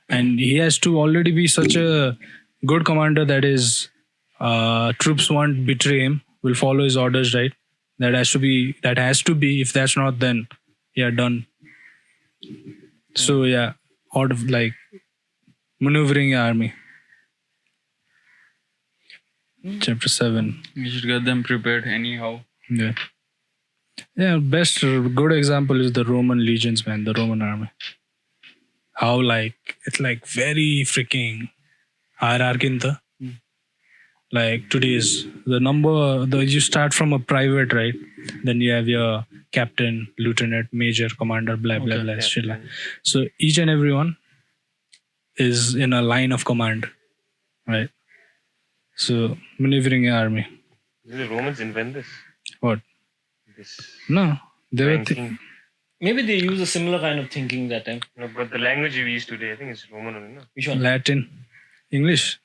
and he has to already be such a good commander that his troops won't betray him, will follow his orders, right? That has to be. If that's not, then done. So out of like maneuvering your army. Chapter 7. You should get them prepared anyhow. Yeah, best good example is the Roman legions, man, the Roman army. How it's very freaking hierarchy in the today's you start from a private, right? Then you have your captain, lieutenant, major, commander, blah blah blah. Shit like. So each and every one is in a line of command, right? So maneuvering your army. Did the Romans invent this? What? This No, they were. ranking? Maybe they use a similar kind of thinking that time. No, but the language we use today, I think it's Roman only, no? Which one? Latin, English.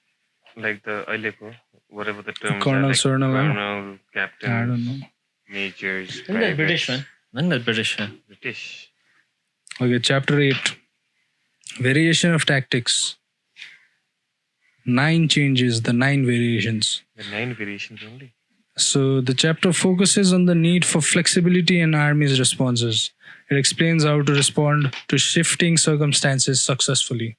Like the Ailepo, whatever the terms Colonel, are. Like Colonel, colonel, captain, I don't know. majors, When they're British, privates. man. When they're British, man. British. Okay, chapter 8. Variation of tactics. 9 changes, the 9 variations. The 9 variations only. So the chapter focuses on the need for flexibility in army's responses. It explains how to respond to shifting circumstances successfully.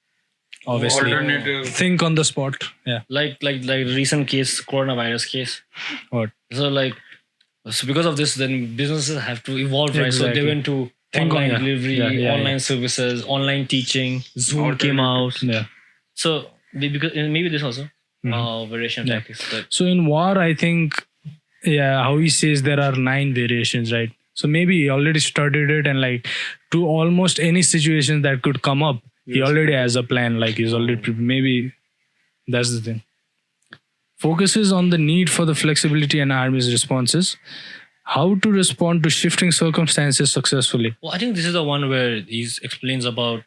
Obviously. Alternative. Think on the spot. Yeah. Like recent case, coronavirus case. What? So because of this, then businesses have to evolve, right? So they Exactly. went to Think on- online yeah. delivery, Yeah, online services, online teaching. Zoom came out. Yeah. So maybe this also variation of Yeah. tactics. But So in war, I think, how he says there are 9 variations, right? So maybe he already studied it and to almost any situation that could come up, he already has a plan. He's already prepared. Maybe that's the thing. Focuses on the need for the flexibility and army's responses. How to respond to shifting circumstances successfully. I think this is the one where he explains about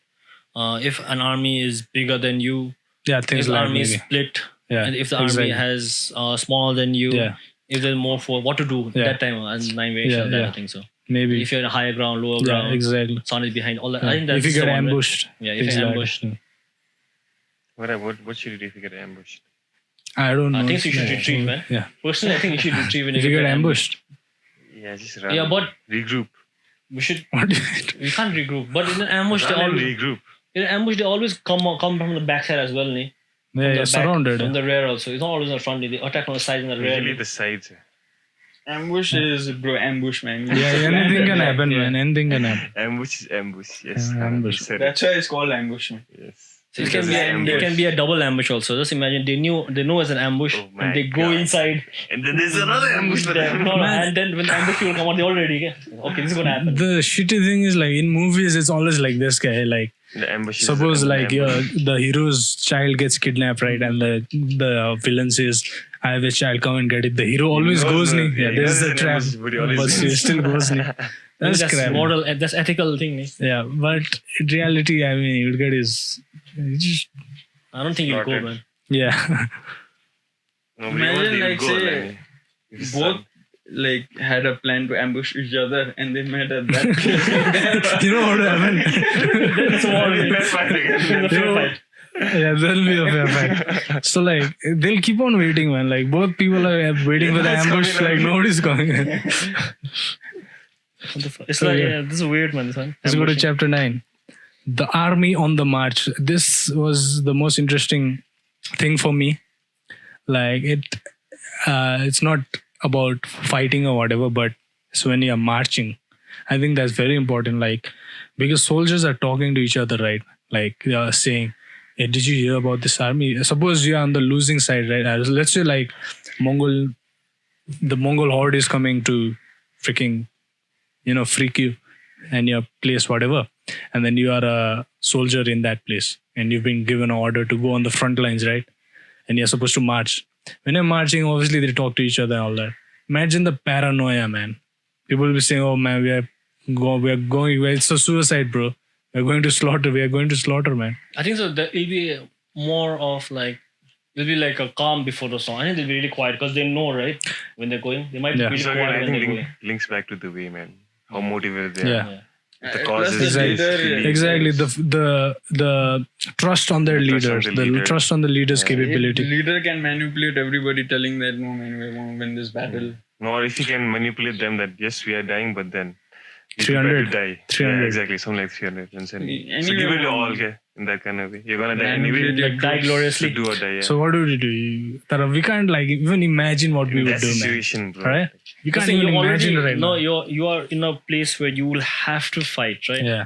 if an army is bigger than you, Yeah, if things the like army is maybe. split, Yeah, and if the exactly. army has smaller than you, Yeah. if there's more for what to do Yeah. that time, and 9 variations, Yeah, I yeah. think so. Maybe. If you're in a higher ground, lower Yeah, ground, exactly. sun is behind, all that. Yeah. I think that's If you the get one where- ambushed. Yeah, if things you're like ambushed. that. What should you do if you get ambushed? I don't know. I think you should retrieve, man. Yeah. Personally, I think you should retrieve when If you get ambushed. Yeah, just run. Yeah, but regroup. we should. What do you We can't regroup. But in an ambush, Run and regroup. they always come from the backside as well, ne? Yeah, the back, surrounded. from the rear also. It's not always in the front. They attack on the side and the rear. Usually the sides. Ambush is ambush, man. Yeah, anything can happen, man. Anything can happen. Ambush is ambush. Yes. Yeah, ambush. you said it. That's why it's called ambush, man. Yes. So it Because can be it's ambush. it can be a double ambush also. Just imagine they know it's an ambush Oh my and they go God. inside. And then there's another ambush for them. And then when the ambush will come out, they already okay, this is gonna happen. The shitty thing is in movies it's always like this guy. The ambush is Suppose an the hero's child gets kidnapped, right? And the villain says, I have a child, come and get it. The hero always goes, no, ne? Yeah, he this is knows the it's trap. an ambush, but he always But he wins. still goes, ne? That's That's crap. moral, that's ethical thing. Ne? Yeah, but in reality, I mean, you'll get his. Just, I don't think you'll go, Slaughtered. man. yeah. Nobody Imagine, wants to go, say, if his both son- had a plan to ambush each other and they met at that place. You know what happened? That's war. Let's fight again. It's a fair fight. Yeah, there'll be a fair fight. So they'll keep on waiting, man. Both people are waiting for the Nobody's ambush. coming out. Nobody's coming. It's So, like yeah. this is weird, man. This one. Let's go to Ambushing. chapter 9. The army on the march. This was the most interesting thing for me. It's not about fighting or whatever, but it's when you're marching. I think that's very important. Because soldiers are talking to each other, right? They are saying, did you hear about this army? Suppose you're on the losing side, right? Let's say like the Mongol horde is coming to freaking, freak you and your place, whatever. And then you are a soldier in that place and you've been given an order to go on the front lines, right? And you're supposed to march. When you're marching, obviously they talk to each other and all that. Imagine the paranoia, man. People will be saying, "Oh man, we are going. It's a suicide, bro. We're going to slaughter. We are going to slaughter, man." I think so. It'll be more of like, it'll be like a calm before the song. I think they'll be really quiet because they know, right? When they're going, they might be really So again, quiet I when they're think going. links back to the way, man. How motivated they are. Yeah. The Plus causes. the Exactly. leader- Exactly. The trust on their The trust on leaders. the The leader. trust on the leader's Yeah. capability. Leader can manipulate everybody, telling that no man, we won't win this battle. No, or if you can manipulate them that yes, we are dying, but then we 300. prepare to die. 300. Yeah, exactly. Something like 300. So Anyway, give it your all, okay? In that kind of way. You're gonna die Manipulate anyway. your Like die troops. So gloriously. do or die, yeah. So what do we do? Tara, we can't like even imagine what we in would that do, man. situation, bro. Right? You can't Listen, even you imagine already, right no, now. you are in a place where you will have to fight, right? Yeah.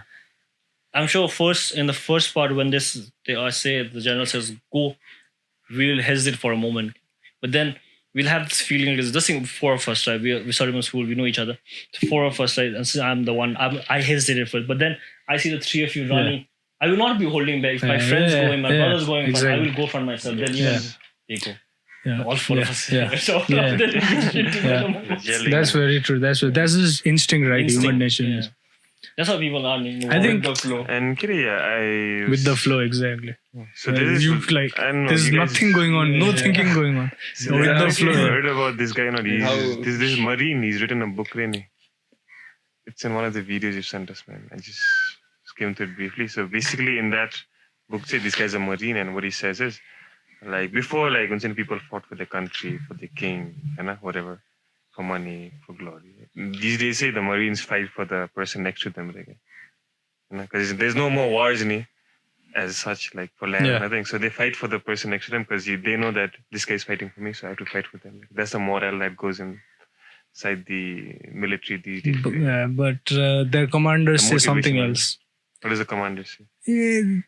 I'm sure in the first part when the general says go, we'll hesitate for a moment, but then we'll have this feeling. Because just think, four of us, right? We started from school, we know each other. So four of us, right? And so I'm the one. I hesitated first, but then I see the three of you running. I will not be holding back. If my friends going, my brothers going, exactly. I will go for myself. Then they go. Yeah. All four of Yeah. us. Yeah. So Yeah. then we get into Yeah. the moment. Yelling. That's very true. That's just instinct, right? Instinct, Human nature yeah. is. That's how people are. I think- The flow. And Kiri, yeah, With the flow, exactly. So there is you like I don't know, there's you guys- nothing going on, no thinking going on. So With I the actually flow. heard about this guy. How- This Marine. He's written a book, really. It's in one of the videos you sent us, man. I just skimmed through it briefly. So basically, in that book, say this guy's a Marine, and what he says is, like before, like when people fought for the country, for the king, whatever, for money, for glory. These days, say the Marines fight for the person next to them, like, because there's no more wars in it as such, like for land Yeah. or nothing. So they fight for the person next to them because they know that this guy is fighting for me, so I have to fight for them. That's the morale that goes inside the military these days. But their commanders The say something motivation, else. What does the commander say?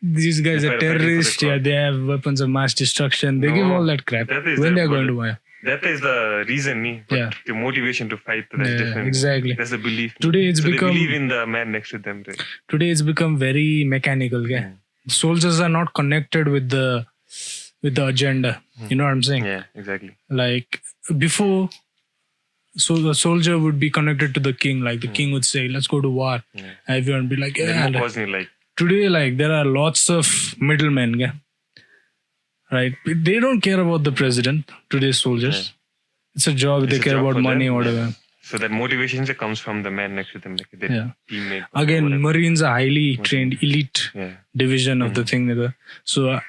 These guys They are fight- fighting for the terrorists. cause. Yeah, they have weapons of mass destruction. They No, give all that crap that is when their they're going to bullet. war. That is the reason, but Yeah. the motivation to fight, that's Yeah, different. exactly. That's the belief. Today it's so they become believe in the man next to them. Right? today it's become very mechanical. Yeah? Soldiers are not connected with the agenda. You know what I'm saying? Yeah, exactly. Like before, so the soldier would be connected to the king. Like the king would say, "Let's go to war." Yeah. Everyone would be like, Then "Yeah." more personally, like, Today, like there are lots of middlemen. Yeah? Right? They don't care about the president. Today's soldiers. It's a job. It's They a care job about for money, them, whatever. so that motivation comes from the man next to them, like their Yeah. teammate. Again, whatever. Marines are highly trained, elite Yeah. division of the thing. So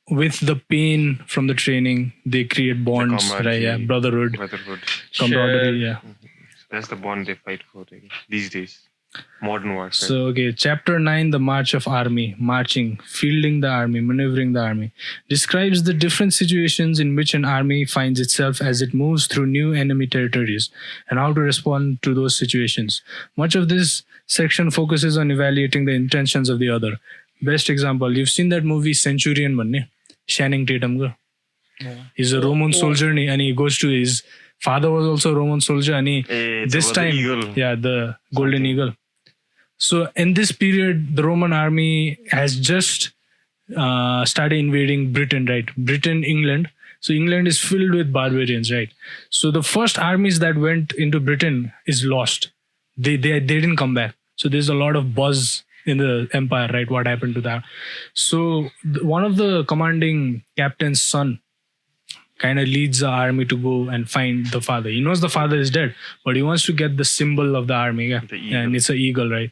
with the pain from the training, they create bonds, right? camaraderie. Yeah, brotherhood, Brotherhood. camaraderie. Yeah. That's the bond they fight for these days. Modern warfare. So, okay, chapter 9, the march of army, marching, fielding the army, maneuvering the army, describes the different situations in which an army finds itself as it moves through new enemy territories and how to respond to those situations. Much of this section focuses on evaluating the intentions of the other. Best example, you've seen that movie Centurion, Manne? Channing Tatum. Go. He's a Roman soldier and he goes to his father was also a Roman soldier and It's this about the time, eagle. yeah, the golden eagle. So in this period, the Roman army has just started invading Britain, right? Britain, England. So England is filled with barbarians, right? So the first armies that went into Britain is lost. They didn't come back. So there's a lot of buzz in the empire, right? What happened to that? So one of the commanding captain's son kind of leads the army to go and find the father. He knows the father is dead, but he wants to get the symbol of the army. Yeah, The eagle. and it's an eagle, right?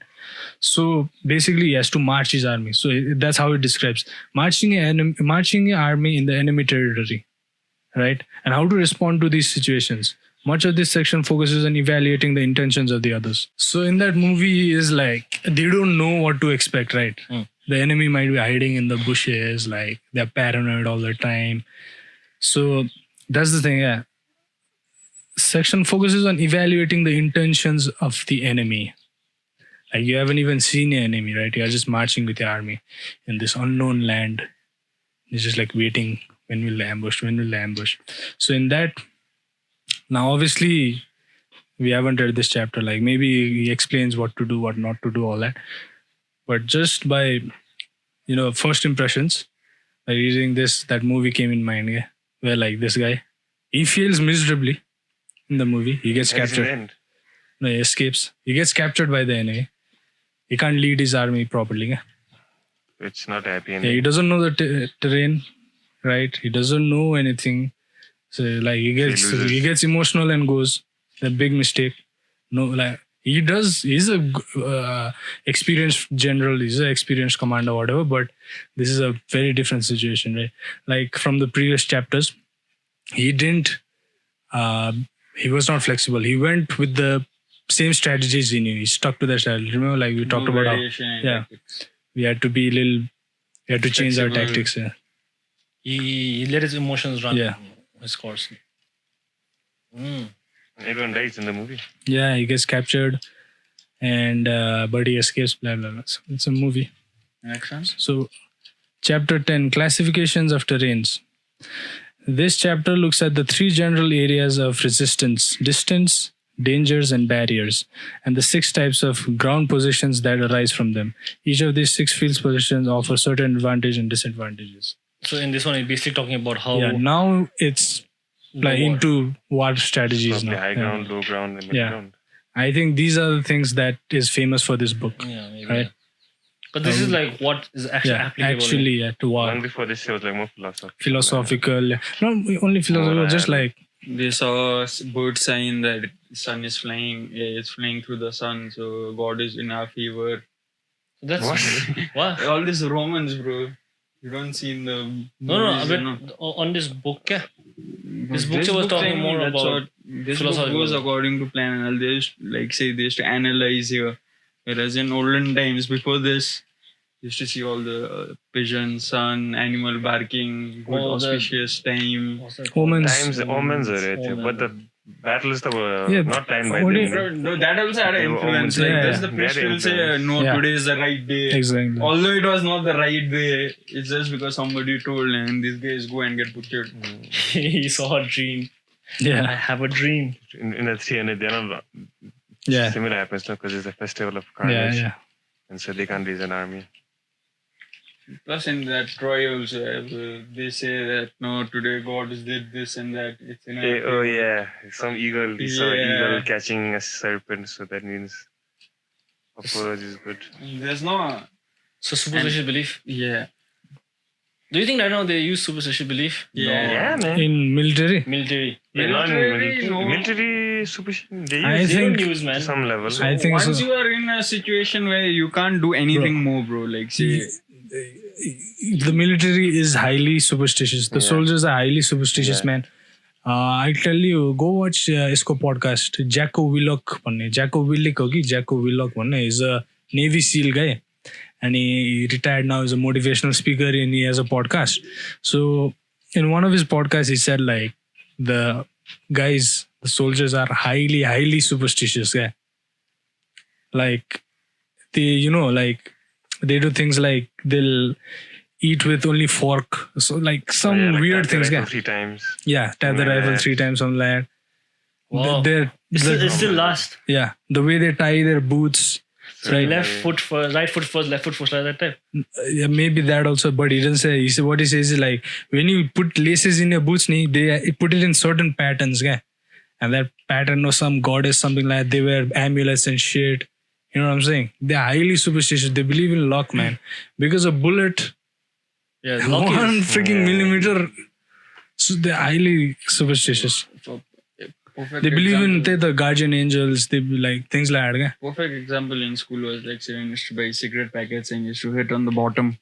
So basically, he has to march his army. So that's how it describes marching an army in the enemy territory, right? And how to respond to these situations. Much of this section focuses on evaluating the intentions of the others. So in that movie is like they don't know what to expect, right? The enemy might be hiding in the bushes, like they're paranoid all the time. So that's the thing, yeah. Section focuses on evaluating the intentions of the enemy. Like you haven't even seen your enemy, right? You're just marching with your army in this unknown land. He's just like waiting. When will they ambush? When will they ambush? So in that, now obviously we haven't read this chapter. Like maybe he explains what to do, what not to do, all that. But just by first impressions, by reading this, that movie came in mind. Yeah, where like this guy, he fails miserably in the movie. He gets That is in the captured. end. No, he escapes. He gets captured by the enemy. He can't lead his army properly. Yeah, It's not happy he ending. doesn't know the terrain, right? He doesn't know anything. So like he loses. gets emotional and goes. The big mistake. No, like he does. He's a experienced general. He's an experienced commander, whatever. But this is a very different situation, right? Like from the previous chapters, he didn't. He was not flexible. He went with the same strategies he knew. He stuck to that strategy. Remember, like we talked about how yeah. we had to be a little. We had to change our Flexible. tactics. Yeah. He let his emotions run Yeah. his course. Everyone dies in the movie. Yeah, he gets captured, and but he escapes. Blah blah blah. So it's a movie. Next one. So, chapter 10, classifications of terrains. This chapter looks at the three general areas of resistance: distance, dangers, and barriers, and the 6 types of ground positions that arise from them. Each of these 6 field positions offer certain advantages and disadvantages. So in this one, it's basically talking about how Yeah, now it's like war. into war strategies Probably now. high Yeah. ground, low ground, and mid Yeah. ground. I think these are the things that is famous for this book. Yeah, maybe. Right. Yeah. But this is like what is actually Yeah, applicable. actually, yeah, to war. One before this, it was like more philosophical. Philosophical. Not only philosophical, Moral. just like They saw a bird sign that sun is flying. It's flying through the sun, so God is in our favor. That's What? what? All these Romans, bro. You don't see in the No, movies, you know. but on this book, yeah. This book This was book talking thing, more that's about what- this book philosophical. goes according to plan, and all. They used, like say they used to analyze here, whereas in olden times before this, you used to see all the pigeon, sun, animal barking, good Oh, the- auspicious time. what's that called? omens. Omens are it, Omens. but the battles were Yeah, not timed by what them. do No, that also had an They were influence. omens. Like Yeah, this, the yeah. priest They had will say, influence. "No, Yeah. today is the right day." Exactly. Although it was not the right day, it's just because somebody told, and these guys go and get butchered. He saw a dream. I Yeah. have a dream. In the 300, they're not. Yeah. Similar happens now because it's a festival of Yeah. carnage, Yeah. and so they can't raise an army. Plus, in that Troy also, they say that no, today God did this and that. It's in our Oh favor. yeah, some eagle. He saw an Yeah. eagle catching a serpent, so that means Apollos is good. There's no. So superstitious belief. Yeah. Do you think right now they use superstitious belief? Yeah. Yeah, man. In military, Military. Not in Military, no. military superstition. They I use They don't think use, man. to some level. I think Once so. you are in a situation where you can't do anything more, bro, like say. The military is highly superstitious. The Yeah. soldiers are highly superstitious, Yeah. man. I tell you, go watch isko podcast. Jacko Willock भन्ने is a Navy SEAL guy, and he retired now. He's a motivational speaker, and he has a podcast. So in one of his podcasts, he said like the soldiers are highly superstitious. Yeah, like they, like they do things like they'll eat with only fork. So like some Yeah, like weird tap the things. rifle Yeah. 3 times. Yeah, tap the Yeah. rifle 3 times on that. Wow. They're, It still lasts. yeah, the way they tie their boots. Right. Left foot first, right foot first, left foot first, like that type. Yeah, maybe that also, but he doesn't say. What he says is like when you put laces in your boots, they put it in certain patterns, yeah. And that pattern of some goddess, something like that, they wear amulets and shit. You know what I'm saying? They're highly superstitious. They believe in luck, man. Because a bullet, Yeah, one freaking millimeter, so they're highly superstitious. Perfect They believe in example. the guardian angels. They be like things like that. Yeah? Perfect example in school was like say when used to buy cigarette packets and used to hit on the bottom.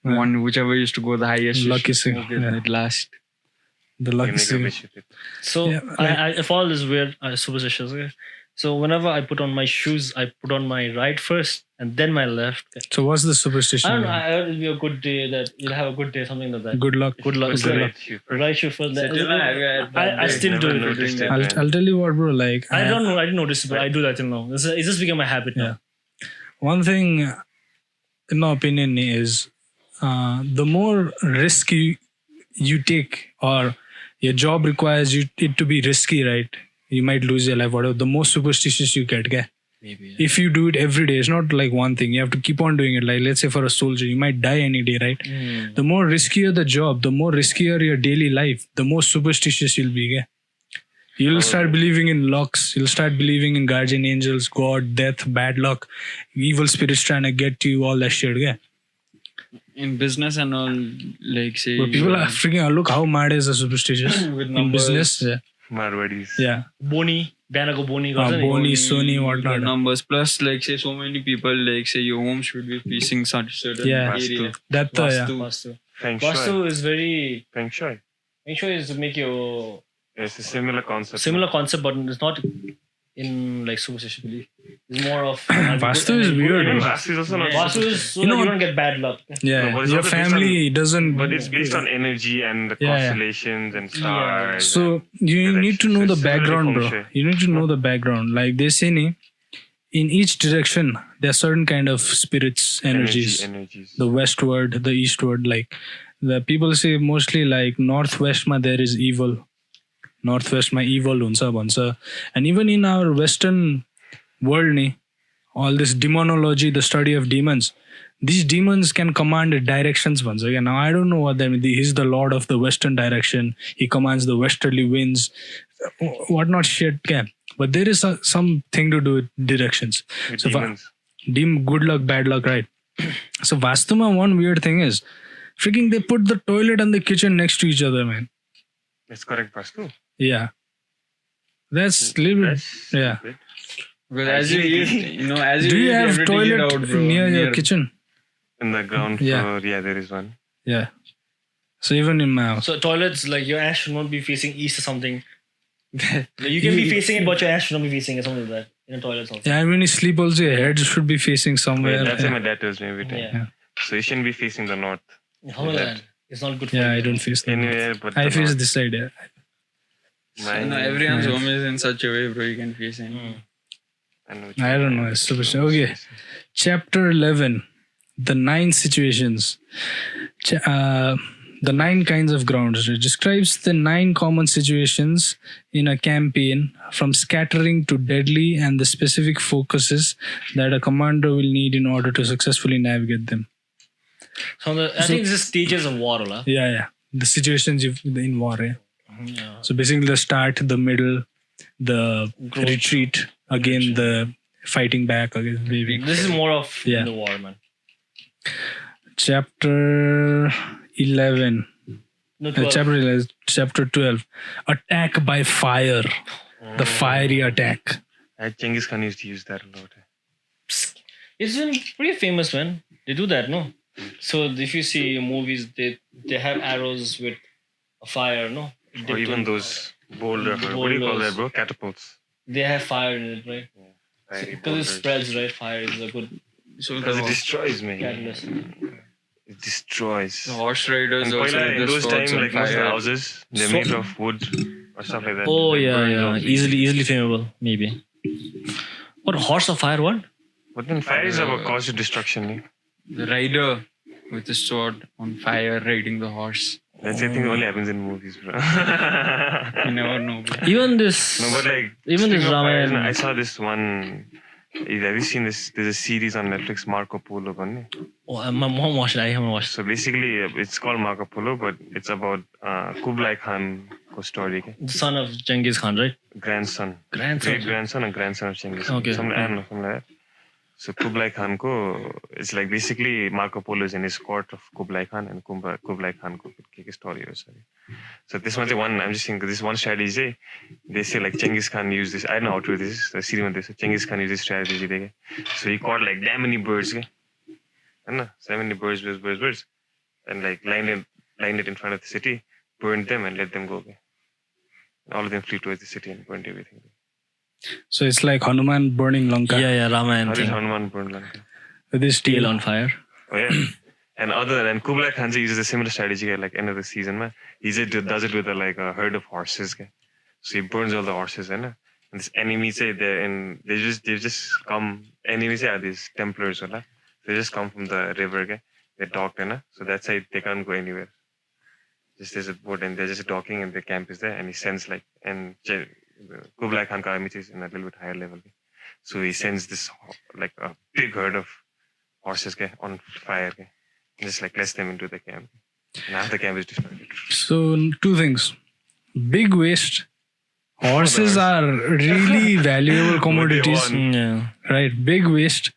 Yeah. One whichever used to go the highest. Lucky used to smoke cigarette, it and yeah. it last. The They lucky make a cigarette. wish with it. So Yeah, I follow this weird superstitious. Okay? So whenever I put on my shoes, I put on my right first and then my left. Okay? So what's the I superstition? don't know. I heard it'll be a good day. That you'll have a good day, something like that. Good luck. Good luck. Put Good the luck. right shoe first. Right shoe first. So till now, I still do Never it. noticed it. I'll tell you what, bro. Like I don't know. I didn't notice it, but I do that till now. It's just become a habit now. One thing, in my opinion, is the more risk you take, or your job requires it to be risky, right? You might lose your life, whatever. The more superstitious you get, okay? Maybe. Yeah. If you do it every day, it's not like one thing. You have to keep on doing it. Like, let's say for a soldier, you might die any day, right? The more riskier the job, the more riskier your daily life, the more superstitious you'll be. Okay? You'll start believing in locks. You'll start believing in guardian angels, God, death, bad luck, evil spirits trying to get to you, all that shit. Okay? In business and all, like say. But people are freaking out. Look how mad is the superstitious With in numbers. business. Yeah. Marwadis. Yeah. Boni, Banako Boni, Boni, Sony, The whatnot. numbers plus, like say, so many people, like say, your home should be facing such certain Yeah. area. That, yeah. Vastu. Feng Shui. Vastu is very. Feng Shui. Feng Shui is to make your It's a similar concept. similar concept, but it's not in like superstitious belief. It's more of Vastu is weird. Even Vastu is also not. Vastu is so You know that you what? don't get bad luck. Yeah. No, but it's Your also based family doesn't. But it's based on energy and the Yeah, yeah. constellations and stars. So you need to know the It's similar to background, feng bro. shui. You need to know the background. Like they say, in each direction, there are certain kind of spirits, energies. Energies. The westward, the eastward. Like the people say mostly like northwest, ma there is evil. Northwest, ma evil unsa bansa. And even in our Western world, all this demonology, the study of demons. These demons can command directions once again. Now I don't know what that means. He's the lord of the western direction. He commands the westerly winds. Whatnot shit can. But there is something to do with directions. With So demons. good luck, bad luck, right? So Vastuma, one weird thing is, freaking they put the toilet and the kitchen next to each other, man. That's correct, Vastu. Yeah. That's little bit, That's yeah. stupid. Because as you eat, as Do you eat, have everything toilet get out, bro. near your kitchen? In the ground Yeah. floor, yeah, there is one. Yeah. So even in my house. So toilets, like your ass should not be facing east or something. You can be facing it, but your ass should not be facing it, something like that. In a toilet also. Yeah, and when you sleep also, your head should be facing somewhere. Wait, that's yeah. what my dad tells me every time. Yeah. So you shouldn't be facing the north. How like that? It's not good for Yeah, you. I don't face that. Anywhere but I the face north. this side. Yeah. Mine- Everyone's Yeah. home is in such a way, bro. You can face it. I don't know. It's super. Okay. Chapter 11. The 9 situations. The 9 kinds of grounds. It describes the 9 common situations in a campaign, from scattering to deadly, and the specific focuses that a commander will need in order to successfully navigate them. So I think this is stages of war, la. Yeah. The situations in war. Yeah. Yeah. So basically, the start, the middle, the retreat, again the fighting back against baby. This is more of Yeah. the war, man. Chapter 11. No, 12. Chapter 11. Chapter 12. Attack by fire. The fiery attack. Genghis Khan used to use that a lot. It's been pretty famous, man. They do that, no? So if you see movies, they have arrows with a fire, no? Or even those boulder, what do you call Boulders. that, bro? Catapults. They have fire in it, right? Fiery Because it boulders. spreads, right? Fire is a good So Because it the destroys me. catalyst. It destroys. horse riders And also Koila, with in the those swords times, on like most of the fire. houses, they're So- made of wood or stuff like that. Oh, Like yeah, burns yeah. off Easily flammable, maybe. What, horse of fire, what? But then fire is about cause of destruction. Eh? The rider with the sword on fire riding the horse. That's I think only happens in movies, bro. You never know, bro. Even this... No, but like Even this speaking of fires, Ramayana. I saw this one. Have you seen this? There's a series on Netflix, Marco Polo. One. Oh, my mom watched it. I haven't watched it. So basically, it's called Marco Polo, but it's about Kublai Khan story. Okay? The son of Genghis Khan, right? Grandson, Grandson. great grandson, and grandson of Genghis Khan. Okay. I don't know, something like that. So Kublai Khan ko, it's like basically Marco Polo is in his court of Kublai Khan, and Kublai Khan ko ki story ho sorry. So this one's the one I'm just thinking. This one strategy they say like Genghis Khan used this. I don't know how true this is. The series this Genghis Khan used this strategy. Okay? So he caught like damn many birds. Okay? So many birds, and like lined it in front of the city, burned them, and let them go. Okay? And all of them flew towards the city and burned everything. So it's like Hanuman burning Lanka Yeah, How Ramayana did thing. Hanuman burn Lanka? with his Tail tail. on fire. Oh yeah. And other than Kublai Khan uses a similar strategy at like end of the season, man. He does it with a herd of horses. Okay? So he burns all the horses, and this enemies say they just come. Enemies are these Templars, okay? They just come from the river. Okay? They're docked, so that's why they can't go anywhere. Just there's a boat and they're just docking and the camp is there, and he sends Kublai Khan ka army is in a little bit higher level. So he sends this like a big herd of horses on fire, just like lets them into the camp. And half the camp is destroyed. So, two things. Big waste. Horses are really valuable commodities. Yeah. Right, big waste.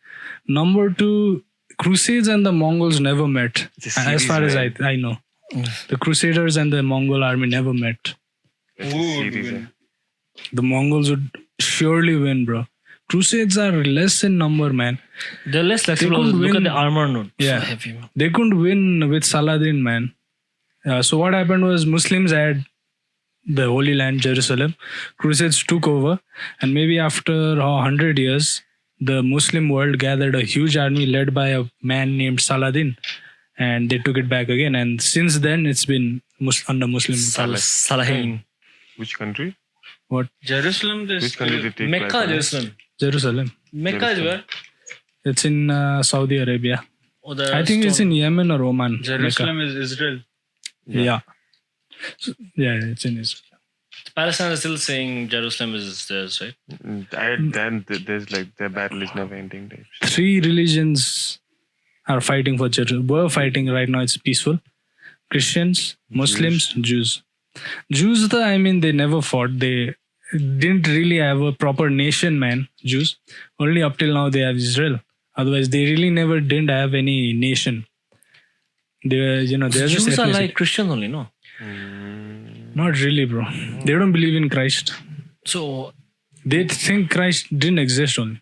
Number two, Crusades and the Mongols never met. It's a As series, far as man. I know. The Crusaders and the Mongol army never met. It's a Who would series, win? The Mongols would surely win, bro. Crusades are less in number, man. They're less flexible. couldn't Look at win. the armor. No, Yeah. so heavy. They couldn't win with Saladin, man. So what happened was Muslims had the Holy Land, Jerusalem. Crusades took over, and maybe after 100 years, the Muslim world gathered a huge army led by a man named Saladin, and they took it back again. And since then, it's been under Muslim. Salahin. Which country? What? Jerusalem, there's Which country did they take? Mecca, like, Jerusalem. Jerusalem. Mecca is where? It's in Saudi Arabia. Oh, the I think it's in Yemen or Oman. Jerusalem is Israel. Mecca. Yeah. Yeah, it's in Israel. Palestine is still saying Jerusalem is theirs, right? Then there's like the battle is never ending. Three religions are fighting for Jerusalem. Were fighting right now. It's peaceful. Christians, Muslims, Jews. Jews, they never fought. They didn't really have a proper nation, man. Jews. Only up till now they have Israel. Otherwise, they really never didn't have any nation. They were, they're just Jews are ethnicity. like Christians only, no? Not really, bro. They don't believe in Christ. So, They think Christ didn't exist only.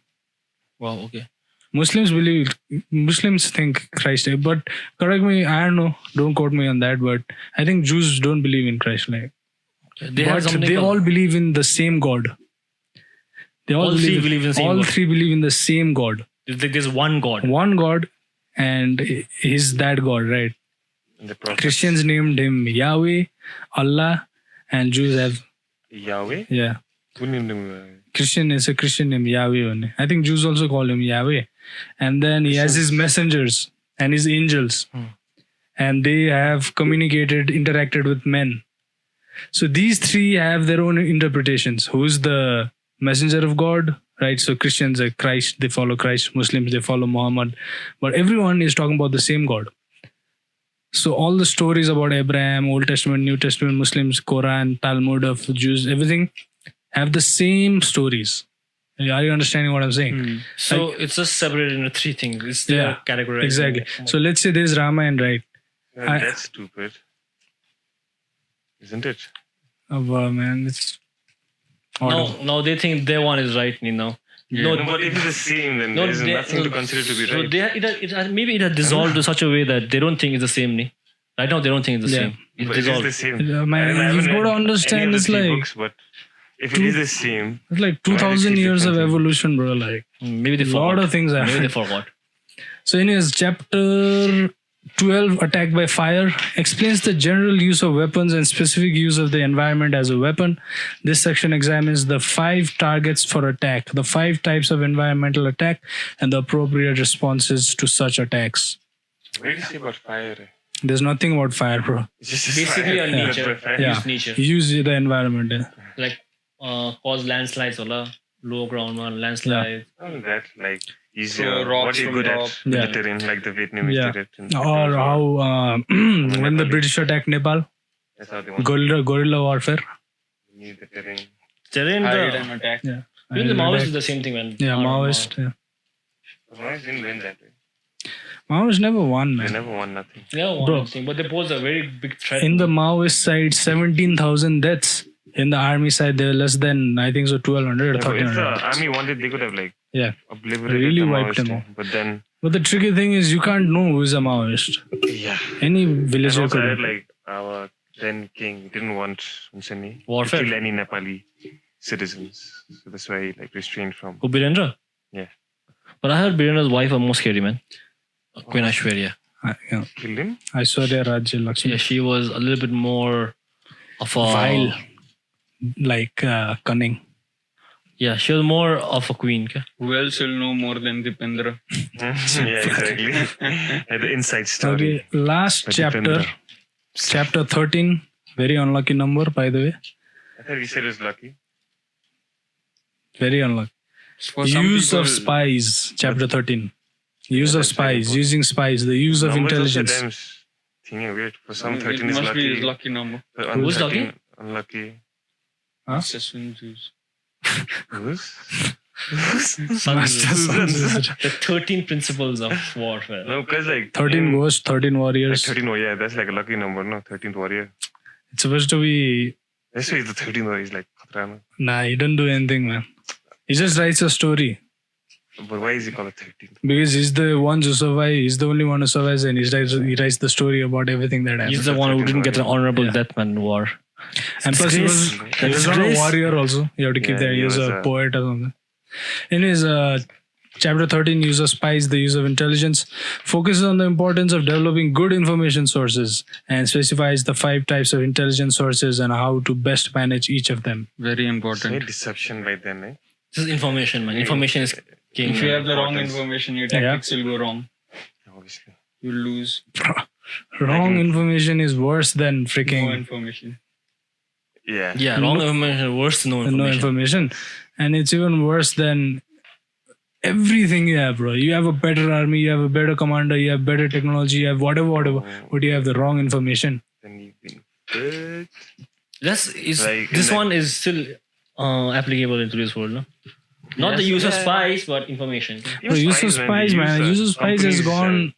wow, okay. Muslims think Christ, but correct me, I don't know, don't quote me on that, but I think Jews don't believe in Christ. They have But something they called- all believe in the same God. They All three believe in the same all God. three believe in the same God. There's one God. One God, and he's that God, right? And the prophet Christians named him Yahweh, Allah, and Jews have, Yahweh. yeah. Who named him? Christian is a Christian name, Yahweh only. I think Jews also call him Yahweh. And then he has his messengers and his angels. And they have interacted with men. So these three have their own interpretations. Who's the messenger of God? Right? So Christians are Christ, they follow Christ. Muslims, they follow Muhammad. But everyone is talking about the same God. So all the stories about Abraham, Old Testament, New Testament, Muslims, Quran, Talmud of Jews, everything have the same stories. Are you understanding what I'm saying? So it's just separated into three things. It's their category. Exactly. So let's say there's Ramayana, right? That's stupid, isn't it? Oh, wow, man. It's No, they think their one is right, No, But if it's the same, then there's nothing to consider to be so right. maybe it has dissolved to such a way that they don't think it's the same. Right now, they don't think it's the Yeah. same. It But it is dissolved. the same. Man, I haven't you've got read to any understand of the it's three like books, but if it is the same, it's like Why 2,000 is it years of different? evolution, bro. Like Maybe they a forgot. lot of things Maybe they happen. forgot. So anyways, chapter 12, Attack by Fire, explains the general use of weapons and specific use of the environment as a weapon. This section examines the 5 targets for attack, the 5 types of environmental attack, and the appropriate responses to such attacks. what did you say about fire? There's nothing about fire, bro. It's just Basically, fire. a nature. Fire. Yeah. Use nature. Use the environment. Yeah. Like cause landslides, low ground one, landslides. Not that like easier. Throw What rocks are you from good top. at? Yeah. The terrain, like the Vietnamese Yeah. did it. Or how when the British attacked Nepal, That's how they want guerrilla warfare. to need the terrain. Terrain, Hide and attack. Yeah. even the Maoists is the same thing, man. Yeah, Maoist. Yeah. Why didn't win that way? Maoist never won, They man. never won nothing. Yeah, one Bro. thing, but they pose a very big threat. In the Maoist side, 17,000 deaths. In the army side, there were less than, I think so, 1,200 or So if the 1,300. army wanted, they could have like Yeah. obliterated Really the wiped them Maoist, out. But then, But the tricky thing is, you can't know who is a Maoist. yeah. Any And villager also, could. I heard, like our then king didn't want Hunseni to Warfare. kill any Nepali citizens, so that's why he like restrained from. Who, Birendra? Yeah. But I heard Birendra's wife was more scary, man. Queen Aishwarya. Killed him. Aishwarya Rajya Lakshmi. Yeah, she was a little bit more of a Vile. Like cunning. Yeah, she was more of a queen. Okay? Who else will know more than Dipendra? Yeah, exactly. Like the inside story. Okay, last But chapter, Dipendra. chapter 13, very unlucky number, by the way. I thought you said it was lucky. Very unlucky. For some Use people, of spies, chapter 13. Use of that's very spies, using spies, the use of Numbers also intelligence. damn thinking weird. For some, it 13 is must lucky. be his lucky number. But Who's 13 lucky? Unlucky. Huh? It's a Sun Tzu. Who's? Sun Tzu. The 13 principles of warfare. No, because like 13 ghosts, 13 Like warriors. 13, oh yeah, that's like a lucky number, no? 13th warrior. It's supposed to be. That's why he's the 13th warrior. He's like, Khatra, no? Nah, he didn't do anything, man. He just writes a story. But why is he called the 13th? Because he's the one who survives. He's the only one who survives, and he writes the story about everything that happened. He's the one who didn't get an honorable death, man, in war. And plus, he was not a Disgrace. warrior also. You have to keep Yeah, that. he He was was a a- poet or something. Anyways, chapter 13, use of spies, the use of intelligence, focuses on the importance of developing good information sources and specifies the 5 types of intelligence sources and how to best manage each of them. Very Say important. deception by then, eh? This is information, man. Information is king. If you man. have the wrong information, your tactics will go wrong. Obviously. You'll lose. Wrong information is worse than No freaking information. Yeah. Yeah, wrong information, worse than no information. no information. And it's even worse than everything you have, bro. You have a better army, you have a better commander, you have better technology, you have whatever, but you have the wrong information. Then you've been good. Like, This in one is still applicable in today's world, no? Not the use of spies, but information. The use of spies, man. Use of spies has gone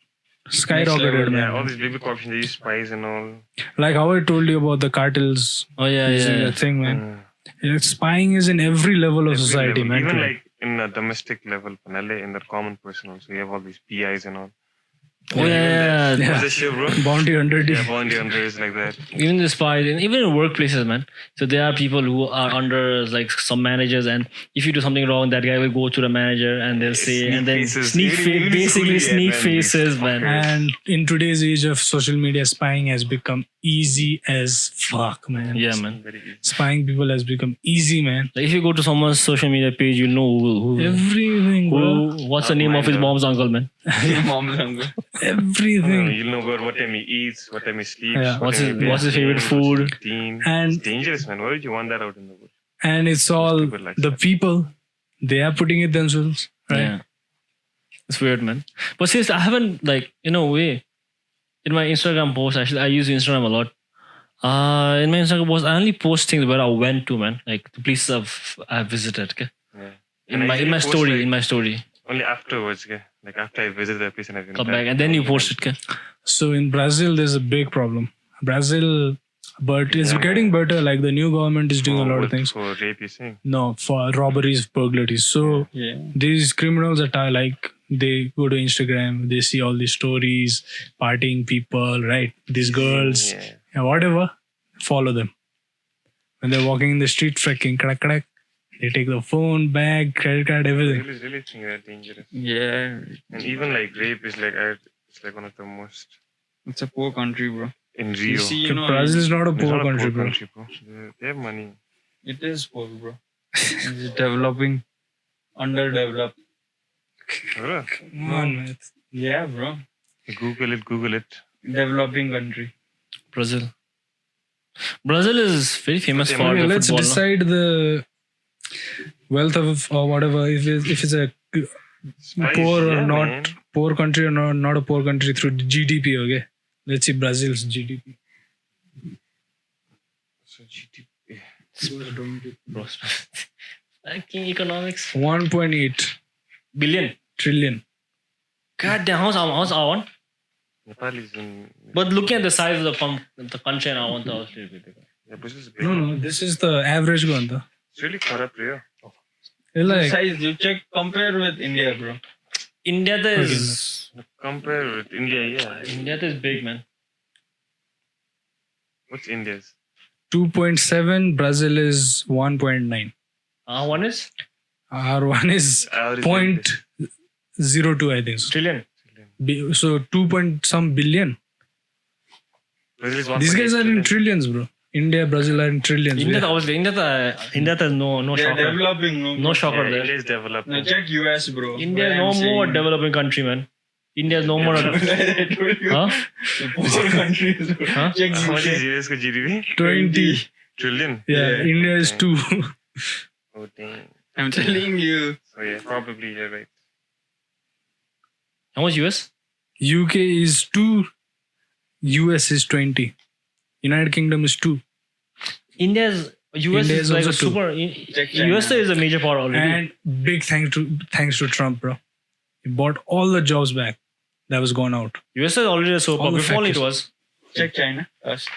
skyrocketed, Yeah, all man. these big corporations, they use spies and all. Like how I told you about the cartels Oh yeah, using yeah. that thing, man. Mm. Spying is in every level of Every society, level. man. Even today. like in a domestic level, Panale, in the common person also, you have all these PIs and all. Oh yeah. Yeah. What's the show, bro? Bounty hunter. Yeah, bounty hunters like that. Even the spies, and even in workplaces, man. So there are people who are under like some managers, and if you do something wrong, that guy will go to the manager and they'll say, Sneak and then faces. Even basically schooling, sneak man, faces, these man. fuckers. And in today's age of social media, spying has become easy as fuck, man. Yeah, man. Very easy. Spying people has become easy, man. Like if you go to someone's social media page, you'll know Everything, bro. what's the name of his Mine, mom's uncle, man. Mom's hunger. Everything. You'll know about what time he eats, what time he sleeps. Yeah. what What's time his- he what's his pays favorite bills, food. what's his routine. And- It's dangerous, man. Why would you want that out in the world? And it's all Stupid like the that. people, they are putting it themselves, right? Yeah. It's weird, man. But seriously, I haven't like in a way in my Instagram post. Actually, I use Instagram a lot. In my Instagram post, I only post things where I went to, man. Like the places I visited. Okay? Yeah. In And I my usually post, story, like, in my story. Only afterwards, okay? Like after I visit that place and I've been Come back and then you post it. Okay? So in Brazil, there's a big problem. Brazil, but it's getting better. Like the new government is doing a lot of things. For rape, you're saying? No, for robberies, burglaries. So Yeah. these criminals that are like, they go to Instagram, they see all these stories, partying people, right? These girls, Yeah. and whatever, follow them. When they're walking in the street, freaking crack, crack, they take the phone, bag, credit card, everything. Really think that dangerous. Yeah. And even like rape is like, it's like one of the most It's a poor country, bro. in You Rio. see, Brazil is not a It's poor not a country, bro. bro. They have money. it is poor, bro. It's developing, underdeveloped. Bro, Come on, man. Yeah, bro. Google it. Developing country. Brazil. Brazil is very famous Okay, for Okay, the let's football. No? decide the wealth of or whatever. If it's a Spice, poor or yeah, not man. poor country or not a poor country through GDP. Okay, let's see Brazil's GDP. So GDP. Bro. Fucking economics. 1.8 Billion. trillion. God damn, how's our one? Nepal is in. But looking at the size of the country, and I want to Australia big. Yeah, Brazil is big. No, this is the average one. Though. It's really corrupt, Rio. Like Size, you check, compare with India, bro. India is Compare with India, yeah. India is big, man. What's India's? 2.7. Brazil is 1.9. One is R1 is Average point 0.02, I think. So, trillion. so 2 point some billion. Brazil is These guys 1.8 are in trillion. trillions, bro. India, Brazil are in trillions. India, We- obviously, India, there's no They're shocker. developing. No shocker Yeah, there. India is developing. No, check US, bro. India is Where no I'm more saying- developing country, man. India is no more. I told you. Huh? The poor countries, bro. Huh? Check How much is UK. US ka GDP? 20. Trillion? Yeah, Yeah. India is 2. Oh, dang. I'm telling you. So yeah, probably you're right. How much US? UK is 2. US is 20. United Kingdom is 2. India's US India is is like a also two. super. Check China. USA is a major power already. And big thanks to Trump, bro. He bought all the jobs back that was gone out. USA is already a super All power. the Before it factors. was. Check China first.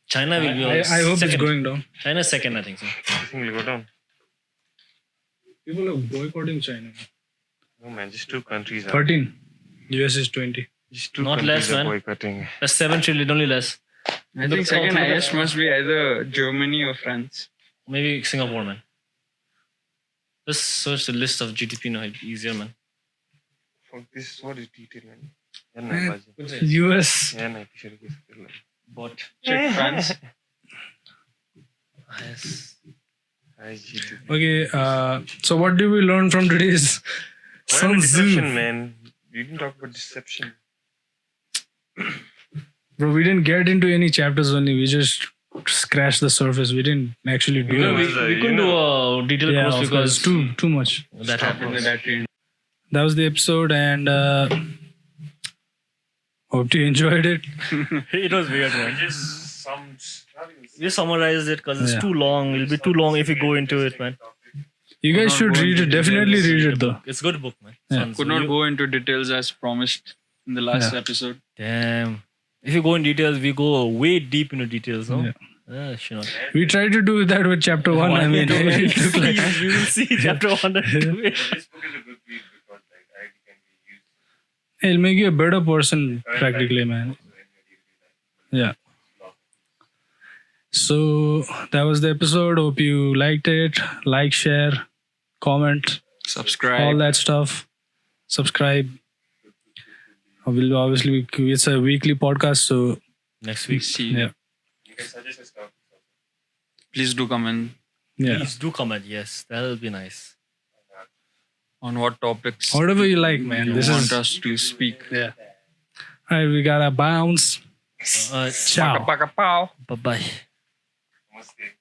China will be I hope second. it's going down. China is second, I think so. I think we'll go down. People are boycotting China. No man, just two countries are. 13. US is 20. Just two Not countries less, are man. boycotting. That's 7 trillion, only less. I think second highest must be either Germany or France. Maybe Singapore, man. Just search the list of GDP now. It'd be easier, man. Fuck this, what is detail man? Man. Yeah, US. no, picture ke sakte hai. But Check France. yes. Hi, GDP. Okay, so what did we learn from today's What Sun about deception, Tzu? man? You didn't talk about deception. Bro, we didn't get into any chapters only. We just scratched the surface. We didn't actually do know, it. We couldn't do a detailed Yeah, course of because course, too much. that happens. That was the episode, and hope you enjoyed it. It was weird, man. Just some. We summarized it because it's Yeah. too long. It'll be too long if we go into it, man. You guys should read it. Definitely read it, though. It's a good book, man. Yeah. Sun Tzu. Could not go into details as promised in the last Yeah. episode. Damn. If you go in details, we go way deep into details, no? Yeah. Sure. We tried to do that with chapter 1. I mean, it took like. we will see chapter 1 and 2. This book is a good read because like it can be used. It'll make you a better person, practically, man. Yeah. So that was the episode. Hope you liked it. Like, share, comment, Subscribe. all that stuff. Subscribe. We'll obviously, it's a weekly podcast, so Next week. See. yeah. You can suggest us stuff. Please do comment Yeah. Please do comment. Yes, that'll be nice. on what topics Whatever you like, man. you This want is. us to speak. Yeah. All right, we gotta bounce. Ciao. Paka paka pow. Bye bye. Namaste.